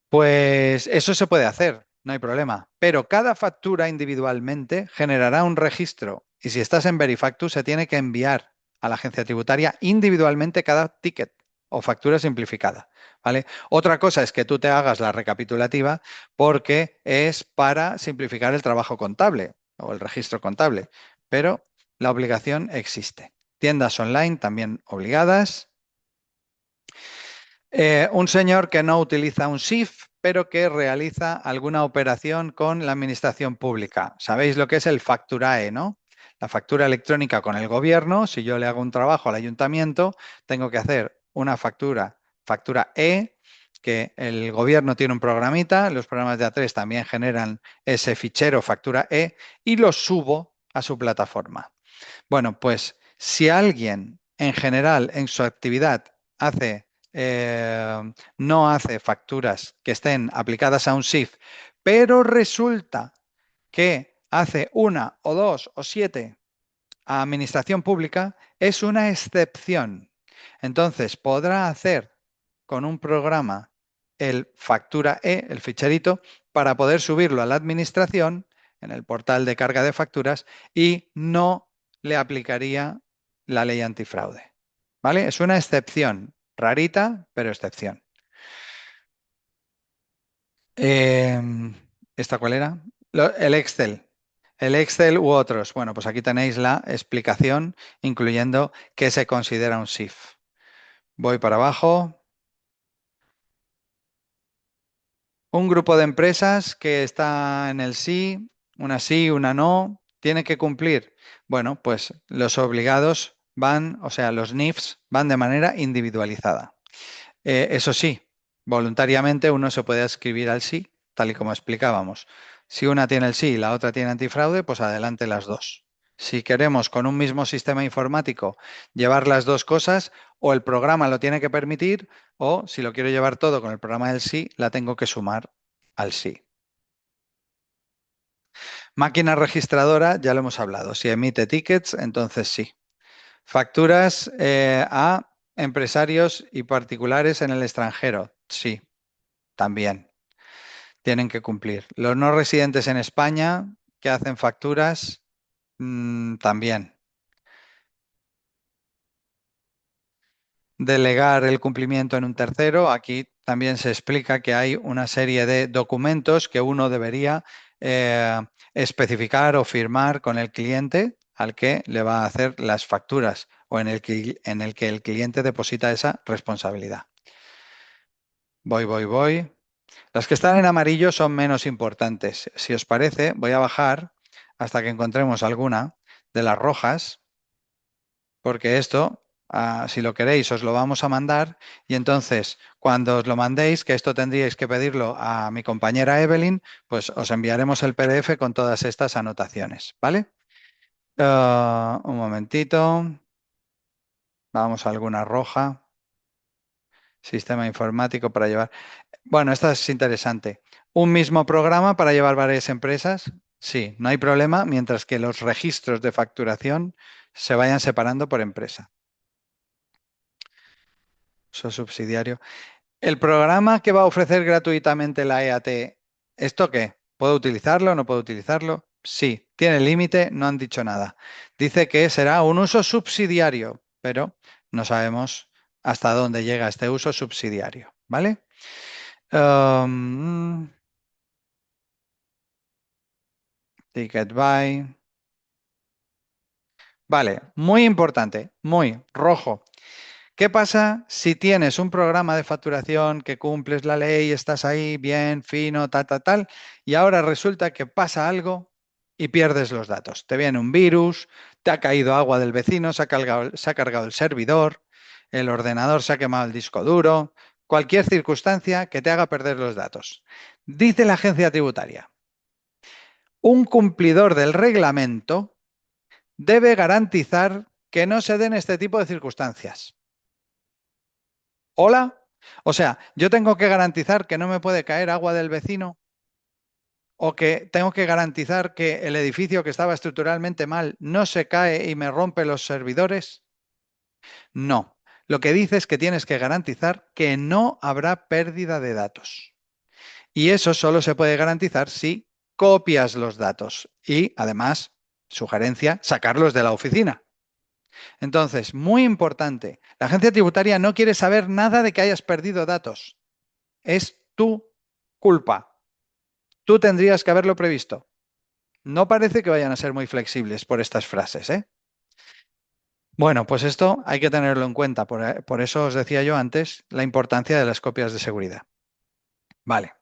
Pues eso se puede hacer, no hay problema, pero cada factura individualmente generará un registro y si estás en Verifactu se tiene que enviar a la agencia tributaria individualmente cada ticket o factura simplificada, ¿vale? Otra cosa es que tú te hagas la recapitulativa porque es para simplificar el trabajo contable o el registro contable, pero la obligación existe. Tiendas online también obligadas. Un señor que no utiliza un SIF, pero que realiza alguna operación con la administración pública. ¿Sabéis lo que es el Facturae, no? La factura electrónica con el gobierno. Si yo le hago un trabajo al ayuntamiento, tengo que hacer una factura E, que el gobierno tiene un programita, los programas de A3 también generan ese fichero factura E y lo subo a su plataforma. Bueno, pues si alguien en general en su actividad no hace facturas que estén aplicadas a un SIF, pero resulta que hace una o dos o 7 a administración pública, es una excepción. Entonces podrá hacer con un programa el factura E, el ficherito, para poder subirlo a la administración en el portal de carga de facturas y no le aplicaría la ley antifraude. ¿Vale? Es una excepción, rarita, pero excepción. ¿Esta cuál era? El Excel. El Excel u otros. Bueno, pues aquí tenéis la explicación, incluyendo qué se considera un SIF. Voy para abajo. Un grupo de empresas que está en el sí, una no, tiene que cumplir. Bueno, pues los obligados van, o sea, los NIFs van de manera individualizada. Eso sí, voluntariamente uno se puede adscribir al sí, tal y como explicábamos. Si una tiene el sí y la otra tiene antifraude, pues adelante las dos. Si queremos con un mismo sistema informático llevar las dos cosas, o el programa lo tiene que permitir, o si lo quiero llevar todo con el programa del sí, la tengo que sumar al sí. Máquina registradora, ya lo hemos hablado. Si emite tickets, entonces sí. Facturas a empresarios y particulares en el extranjero, sí, también tienen que cumplir. Los no residentes en España que hacen facturas, también. Delegar el cumplimiento en un tercero, aquí también se explica que hay una serie de documentos que uno debería especificar o firmar con el cliente al que le va a hacer las facturas o en el que el cliente deposita esa responsabilidad. Voy. Las que están en amarillo son menos importantes. Si os parece, voy a bajar hasta que encontremos alguna de las rojas, porque esto, si lo queréis, os lo vamos a mandar y entonces cuando os lo mandéis, que esto tendríais que pedirlo a mi compañera Evelyn, pues os enviaremos el PDF con todas estas anotaciones, ¿vale? Un momentito. Vamos a alguna roja. Sistema informático para llevar. Bueno, esta es interesante. ¿Un mismo programa para llevar varias empresas? Sí, no hay problema, mientras que los registros de facturación se vayan separando por empresa. Uso subsidiario. El programa que va a ofrecer gratuitamente la EAT, ¿esto qué? ¿Puedo utilizarlo o no puedo utilizarlo? Sí, tiene límite, no han dicho nada. Dice que será un uso subsidiario, pero no sabemos hasta dónde llega este uso subsidiario, ¿vale? Ticket buy. Vale, muy importante, muy rojo. ¿Qué pasa si tienes un programa de facturación que cumples la ley, estás ahí bien, fino, tal, y ahora resulta que pasa algo y pierdes los datos? Te viene un virus, te ha caído agua del vecino, se ha cargado el servidor, el ordenador se ha quemado el disco duro, cualquier circunstancia que te haga perder los datos. Dice la agencia tributaria, un cumplidor del reglamento debe garantizar que no se den este tipo de circunstancias. ¿Hola? O sea, yo tengo que garantizar que no me puede caer agua del vecino o que tengo que garantizar que el edificio que estaba estructuralmente mal no se cae y me rompe los servidores. No. Lo que dice es que tienes que garantizar que no habrá pérdida de datos. Y eso solo se puede garantizar si copias los datos y, además, sugerencia, sacarlos de la oficina. Entonces, muy importante, la agencia tributaria no quiere saber nada de que hayas perdido datos. Es tu culpa. Tú tendrías que haberlo previsto. No parece que vayan a ser muy flexibles por estas frases, ¿eh? Bueno, pues esto hay que tenerlo en cuenta. Por eso os decía yo antes la importancia de las copias de seguridad. Vale.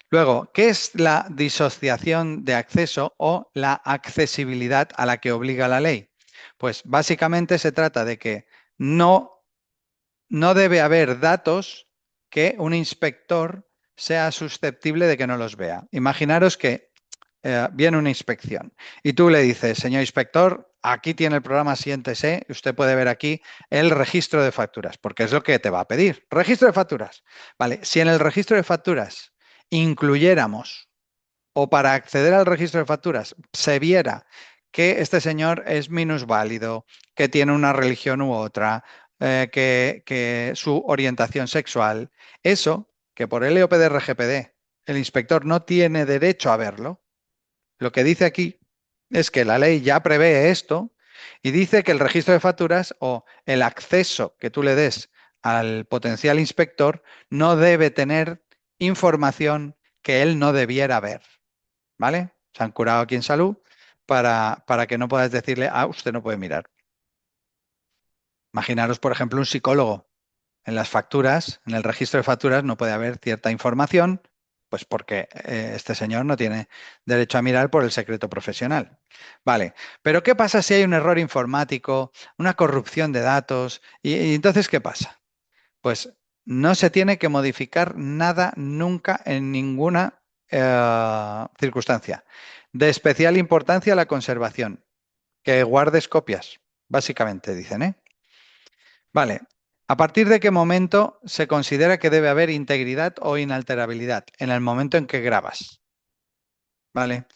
Luego, ¿qué es la disociación de acceso o la accesibilidad a la que obliga la ley? Pues básicamente se trata de que no debe haber datos que un inspector sea susceptible de que no los vea. Imaginaros que viene una inspección y tú le dices, señor inspector, aquí tiene el programa, siéntese, usted puede ver aquí el registro de facturas, porque es lo que te va a pedir. Registro de facturas. Vale, si en el registro de facturas incluyéramos o para acceder al registro de facturas se viera que este señor es minusválido, que tiene una religión u otra, que su orientación sexual, eso, que por LOPD RGPD el inspector no tiene derecho a verlo, lo que dice aquí es que la ley ya prevé esto y dice que el registro de facturas o el acceso que tú le des al potencial inspector no debe tener información que él no debiera ver. ¿Vale? Se han curado aquí en salud para que no puedas decirle, usted no puede mirar. Imaginaros, por ejemplo, un psicólogo. En las facturas, en el registro de facturas, no puede haber cierta información, pues porque este señor no tiene derecho a mirar por el secreto profesional. Vale, pero ¿qué pasa si hay un error informático, una corrupción de datos? ¿Y entonces qué pasa? Pues no se tiene que modificar nada nunca en ninguna circunstancia. De especial importancia la conservación, que guardes copias, básicamente dicen, ¿eh? Vale, ¿a partir de qué momento se considera que debe haber integridad o inalterabilidad? En el momento en que grabas. ¿Vale?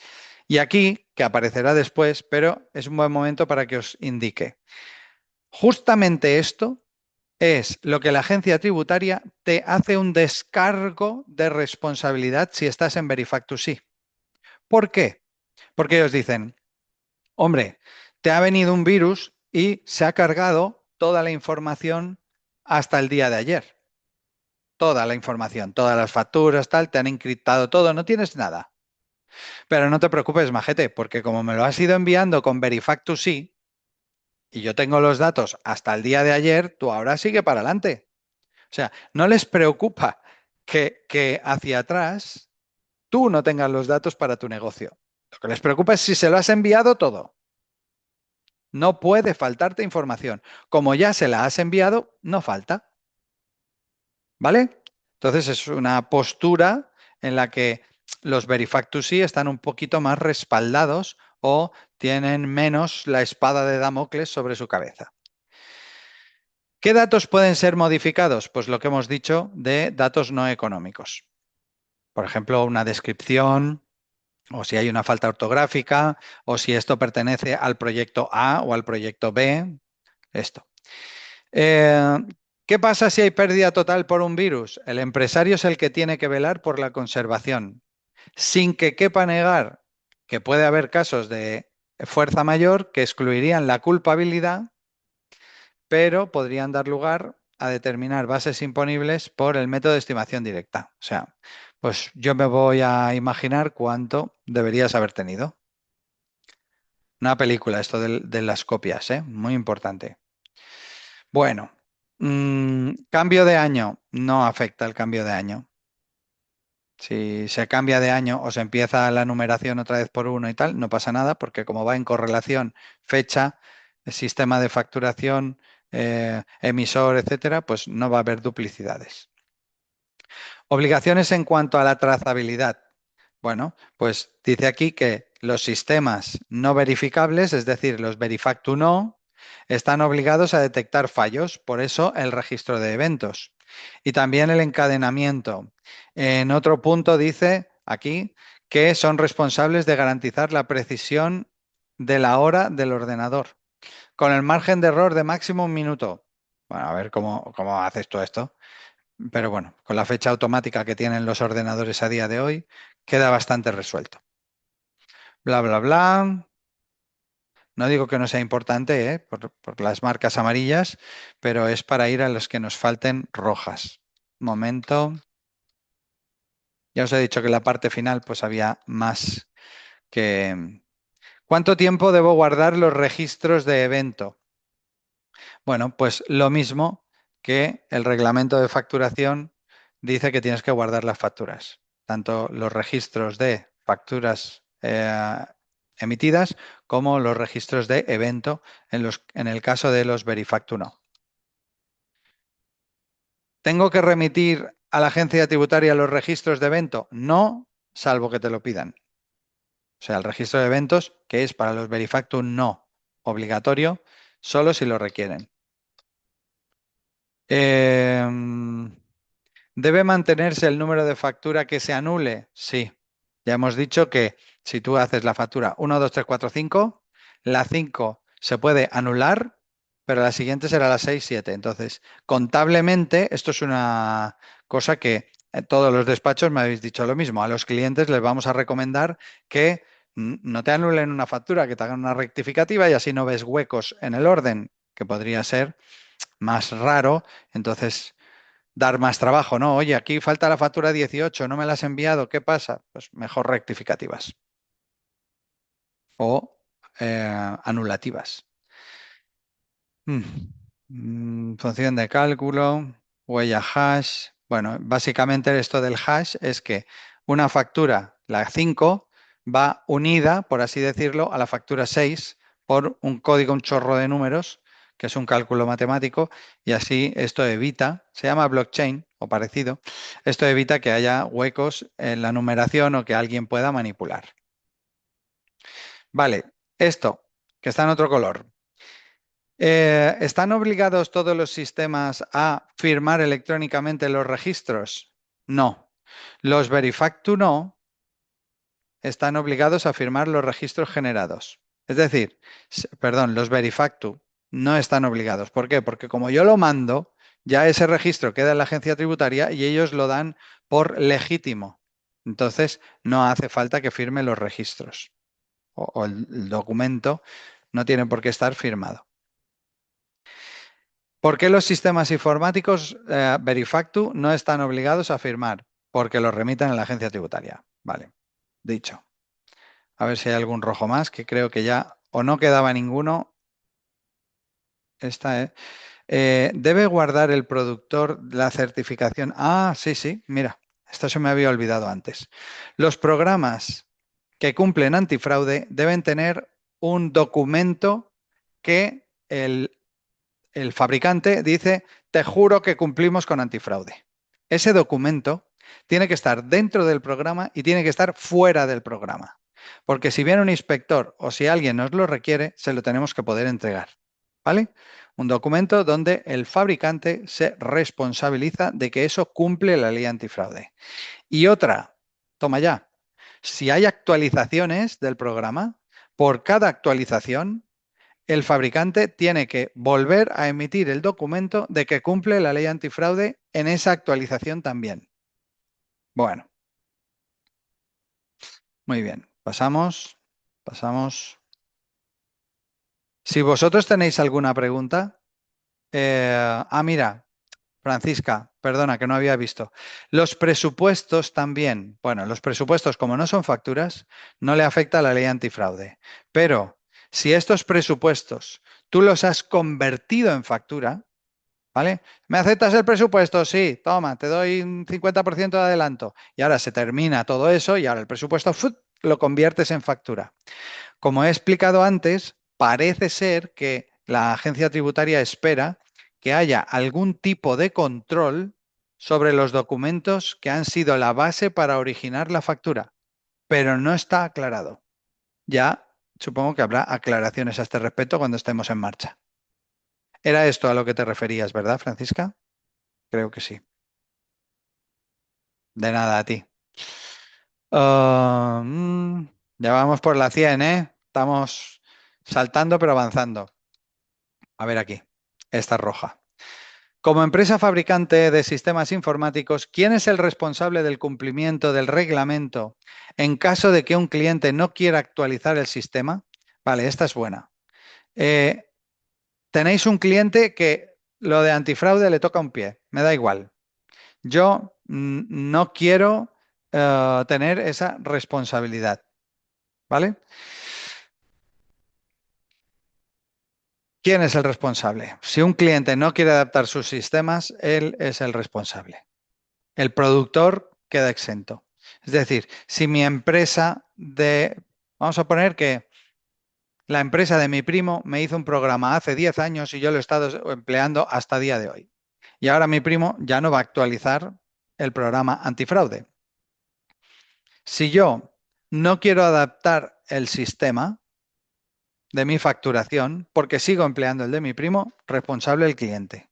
Y aquí, que aparecerá después, pero es un buen momento para que os indique. Justamente esto es lo que la agencia tributaria te hace un descargo de responsabilidad si estás en Verifactus-sí. ¿Por qué? Porque ellos dicen, hombre, te ha venido un virus y se ha cargado toda la información hasta el día de ayer. Toda la información, todas las facturas, tal, te han encriptado todo, no tienes nada. Pero no te preocupes, majete, porque como me lo has ido enviando con Verifactu-Sí, y yo tengo los datos hasta el día de ayer, tú ahora sigue para adelante. O sea, no les preocupa que hacia atrás tú no tengas los datos para tu negocio. Lo que les preocupa es si se lo has enviado todo. No puede faltarte información. Como ya se la has enviado, no falta. ¿Vale? Entonces es una postura en la que los Verifactu-Sí están un poquito más respaldados o tienen menos la espada de Damocles sobre su cabeza. ¿Qué datos pueden ser modificados? Pues lo que hemos dicho de datos no económicos. Por ejemplo, una descripción, o si hay una falta ortográfica, o si esto pertenece al proyecto A o al proyecto B, esto. ¿Qué pasa si hay pérdida total por un virus? El empresario es el que tiene que velar por la conservación, sin que quepa negar que puede haber casos de fuerza mayor que excluirían la culpabilidad, pero podrían dar lugar a determinar bases imponibles por el método de estimación directa. O sea, pues yo me voy a imaginar cuánto deberías haber tenido. Una película, esto de las copias, ¿eh? Muy importante. Bueno, cambio de año no afecta el cambio de año. Si se cambia de año o se empieza la numeración otra vez por uno y tal, no pasa nada porque como va en correlación fecha, sistema de facturación, emisor, etcétera, pues no va a haber duplicidades. Obligaciones en cuanto a la trazabilidad. Bueno, pues dice aquí que los sistemas no verificables, es decir, los Verifactu no, están obligados a detectar fallos, por eso el registro de eventos. Y también el encadenamiento. En otro punto dice aquí que son responsables de garantizar la precisión de la hora del ordenador, con el margen de error de máximo 1 minuto. Bueno, a ver cómo haces tú esto. Pero bueno, con la fecha automática que tienen los ordenadores a día de hoy, queda bastante resuelto. Bla, bla, bla. No digo que no sea importante, por las marcas amarillas, pero es para ir a los que nos falten rojas. Momento. Ya os he dicho que en la parte final pues había más que... ¿Cuánto tiempo debo guardar los registros de evento? Bueno, pues lo mismo que el reglamento de facturación dice que tienes que guardar las facturas, tanto los registros de facturas emitidas como los registros de evento en el caso de los Verifactu no. ¿Tengo que remitir a la agencia tributaria los registros de evento? No, salvo que te lo pidan. O sea, el registro de eventos, que es para los Verifactu no obligatorio, solo si lo requieren. ¿Debe mantenerse el número de factura que se anule? Sí. Ya hemos dicho que si tú haces la factura 1, 2, 3, 4, 5, la 5 se puede anular, pero la siguiente será la 6, 7. Entonces, contablemente, esto es una cosa que todos los despachos me habéis dicho lo mismo. A los clientes les vamos a recomendar que no te anulen una factura, que te hagan una rectificativa y así no ves huecos en el orden, que podría ser más raro. Entonces, dar más trabajo, ¿no? Oye, aquí falta la factura 18, no me la has enviado, ¿qué pasa? Pues mejor rectificativas o anulativas. Función de cálculo, huella hash. Bueno, básicamente esto del hash es que una factura, la 5, va unida, por así decirlo, a la factura 6 por un código, un chorro de números, que es un cálculo matemático, y así esto evita, se llama blockchain o parecido, esto evita que haya huecos en la numeración o que alguien pueda manipular. Vale, esto, que está en otro color. ¿Están obligados todos los sistemas a firmar electrónicamente los registros? No. Los Verifactu no están obligados a firmar los registros generados. Es decir, perdón, los Verifactu no están obligados. ¿Por qué? Porque como yo lo mando, ya ese registro queda en la agencia tributaria y ellos lo dan por legítimo. Entonces, no hace falta que firme los registros. O el documento no tiene por qué estar firmado. ¿Por qué los sistemas informáticos Verifactu no están obligados a firmar? Porque los remiten a la agencia tributaria. Vale, dicho. A ver si hay algún rojo más, que creo que ya o no quedaba ninguno. Esta es. ¿Debe guardar el productor la certificación? Ah, sí, sí, mira, esto se me había olvidado antes. Los programas que cumplen antifraude deben tener un documento que el fabricante dice, te juro que cumplimos con antifraude. Ese documento tiene que estar dentro del programa y tiene que estar fuera del programa. Porque si viene un inspector o si alguien nos lo requiere, se lo tenemos que poder entregar. ¿Vale? Un documento donde el fabricante se responsabiliza de que eso cumple la ley antifraude. Y otra, toma ya, si hay actualizaciones del programa, por cada actualización, el fabricante tiene que volver a emitir el documento de que cumple la ley antifraude en esa actualización también. Bueno, muy bien. Pasamos. Si vosotros tenéis alguna pregunta. Mira, Francisca, perdona que no había visto. Los presupuestos también. Bueno, los presupuestos, como no son facturas, no le afecta a la ley antifraude. Pero si estos presupuestos tú los has convertido en factura, ¿vale? ¿Me aceptas el presupuesto? Sí, toma, te doy un 50% de adelanto. Y ahora se termina todo eso y ahora el presupuesto ¡fut!, lo conviertes en factura. Como he explicado antes, parece ser que la agencia tributaria espera que haya algún tipo de control sobre los documentos que han sido la base para originar la factura, pero no está aclarado. Ya supongo que habrá aclaraciones a este respecto cuando estemos en marcha. Era esto a lo que te referías, ¿verdad, Francisca? Creo que sí. De nada a ti. Ya vamos por la 100, ¿eh? Estamos saltando pero avanzando. A ver aquí, esta roja. Como empresa fabricante de sistemas informáticos, ¿quién es el responsable del cumplimiento del reglamento en caso de que un cliente no quiera actualizar el sistema? Vale, esta es buena. Tenéis un cliente que lo de antifraude le toca un pie, me da igual. Yo no quiero tener esa responsabilidad, ¿vale? ¿Quién es el responsable? Si un cliente no quiere adaptar sus sistemas, él es el responsable. El productor queda exento. Es decir, si mi empresa vamos a poner que la empresa de mi primo me hizo un programa hace 10 años y yo lo he estado empleando hasta día de hoy. Y ahora mi primo ya no va a actualizar el programa antifraude. Si yo no quiero adaptar el sistema de mi facturación porque sigo empleando el de mi primo, responsable el cliente.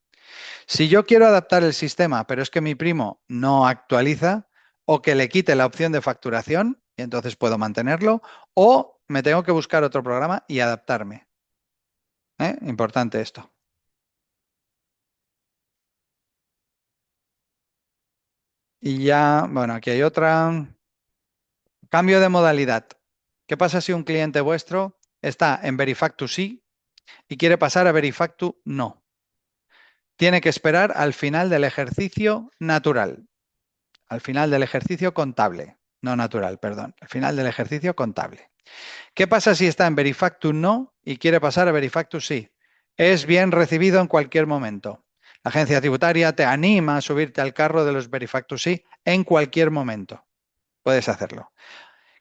Si yo quiero adaptar el sistema, pero es que mi primo no actualiza, o que le quite la opción de facturación, y entonces puedo mantenerlo, o me tengo que buscar otro programa y adaptarme. Importante esto. Y ya, bueno, aquí hay otra. Cambio de modalidad. ¿Qué pasa si un cliente vuestro está en Verifactu sí y quiere pasar a Verifactu no? Tiene que esperar al final del ejercicio natural, al final del ejercicio contable, no natural, perdón, al final del ejercicio contable. ¿Qué pasa si está en Verifactu no y quiere pasar a Verifactu sí? Es bien recibido en cualquier momento. La agencia tributaria te anima a subirte al carro de los Verifactu sí en cualquier momento. Puedes hacerlo.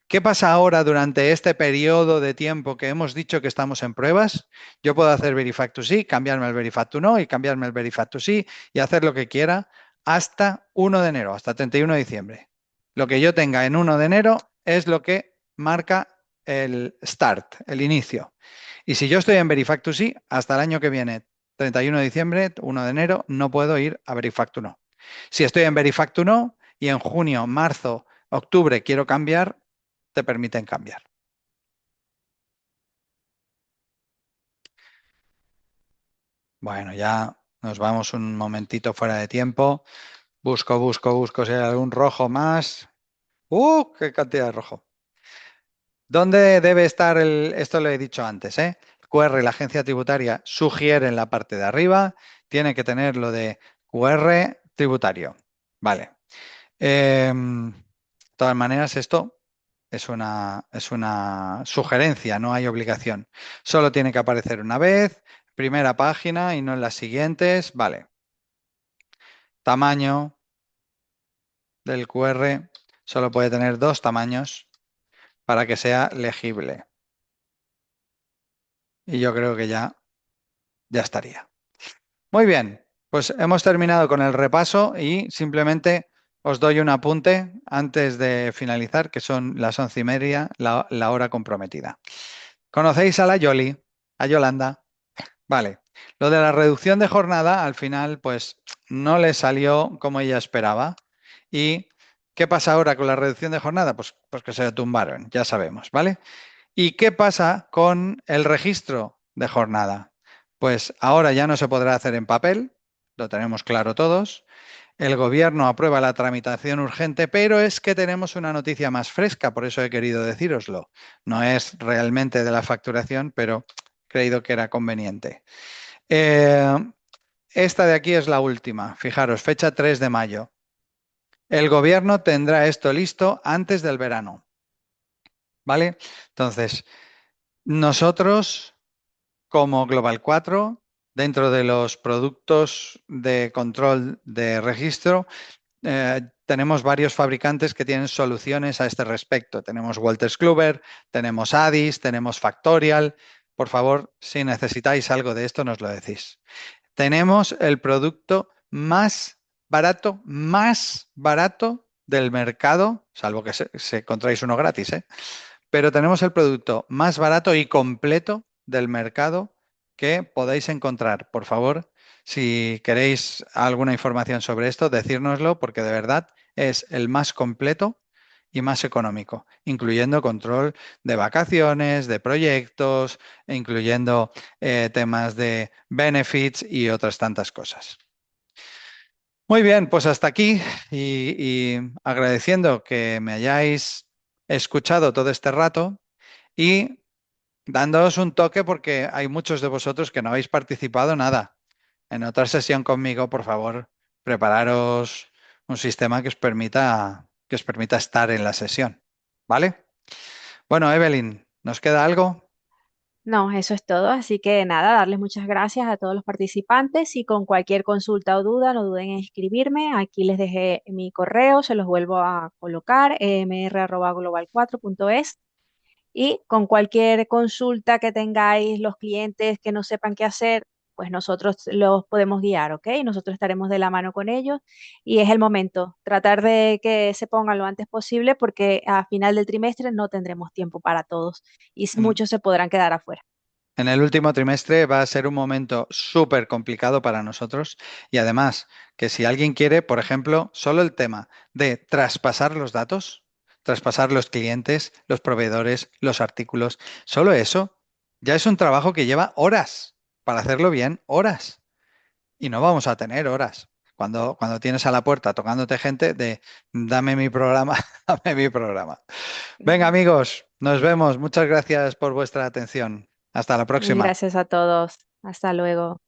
¿Qué pasa ahora durante este periodo de tiempo que hemos dicho que estamos en pruebas? Yo puedo hacer Verifactu sí, cambiarme al Verifactu no y cambiarme al Verifactu sí y hacer lo que quiera hasta 1 de enero, hasta 31 de diciembre. Lo que yo tenga en 1 de enero es lo que marca el start, el inicio. Y si yo estoy en Verifactu sí, hasta el año que viene, 31 de diciembre, 1 de enero, no puedo ir a Verifactu no. Si estoy en Verifactu no y en junio, marzo, octubre quiero cambiar, te permiten cambiar. Bueno, ya nos vamos un momentito fuera de tiempo. Busco si hay algún rojo más. ¡Qué cantidad de rojo! ¿Dónde debe estar esto lo he dicho antes, ¿eh? El QR, la agencia tributaria sugiere en la parte de arriba, tiene que tener lo de QR tributario. Vale. De todas maneras, esto es una sugerencia, no hay obligación. Solo tiene que aparecer una vez, primera página y no en las siguientes. Vale. Tamaño del QR solo puede tener 2 tamaños para que sea legible. Y yo creo que ya estaría. Muy bien, pues hemos terminado con el repaso y simplemente os doy un apunte antes de finalizar, que son las 11:30, la hora comprometida. ¿Conocéis a la Yoli? A Yolanda. Vale. Lo de la reducción de jornada, al final, pues no le salió como ella esperaba. ¿Y qué pasa ahora con la reducción de jornada? Pues que se tumbaron, ya sabemos, ¿vale? ¿Y qué pasa con el registro de jornada? Pues ahora ya no se podrá hacer en papel, lo tenemos claro todos. El gobierno aprueba la tramitación urgente, pero es que tenemos una noticia más fresca, por eso he querido decíroslo. No es realmente de la facturación, pero he creído que era conveniente. Esta de aquí es la última. Fijaros, fecha 3 de mayo. El gobierno tendrá esto listo antes del verano. ¿Vale? Entonces, nosotros, como Global 4, dentro de los productos de control de registro, tenemos varios fabricantes que tienen soluciones a este respecto. Tenemos Wolters Kluwer, tenemos Addis, tenemos Factorial. Por favor, si necesitáis algo de esto, nos lo decís. Tenemos el producto más barato del mercado, salvo que se encontráis uno gratis, pero tenemos el producto más barato y completo del mercado que podéis encontrar. Por favor, si queréis alguna información sobre esto, decírnoslo, porque de verdad es el más completo y más económico, incluyendo control de vacaciones, de proyectos, incluyendo temas de benefits y otras tantas cosas. Muy bien, pues hasta aquí y agradeciendo que me hayáis escuchado todo este rato y dándoos un toque porque hay muchos de vosotros que no habéis participado nada. En otra sesión conmigo, por favor, prepararos un sistema que os permita estar en la sesión. ¿Vale? Bueno, Evelyn, ¿nos queda algo? No, eso es todo. Así que nada, darles muchas gracias a todos los participantes y con cualquier consulta o duda, no duden en escribirme. Aquí les dejé mi correo, se los vuelvo a colocar, mr@global4.es. Y con cualquier consulta que tengáis los clientes que no sepan qué hacer, pues nosotros los podemos guiar, ¿ok? Nosotros estaremos de la mano con ellos y es el momento, tratar de que se pongan lo antes posible porque a final del trimestre no tendremos tiempo para todos y En, muchos se podrán quedar afuera. en el último trimestre va a ser un momento súper complicado para nosotros y además que si alguien quiere, por ejemplo, solo el tema de traspasar los datos, traspasar los clientes, los proveedores, los artículos, solo eso ya es un trabajo que lleva horas. Para hacerlo bien, horas. Y no vamos a tener horas. Cuando tienes a la puerta tocándote gente de dame mi programa, dame mi programa. Venga, amigos, nos vemos. Muchas gracias por vuestra atención. Hasta la próxima. Gracias a todos. Hasta luego.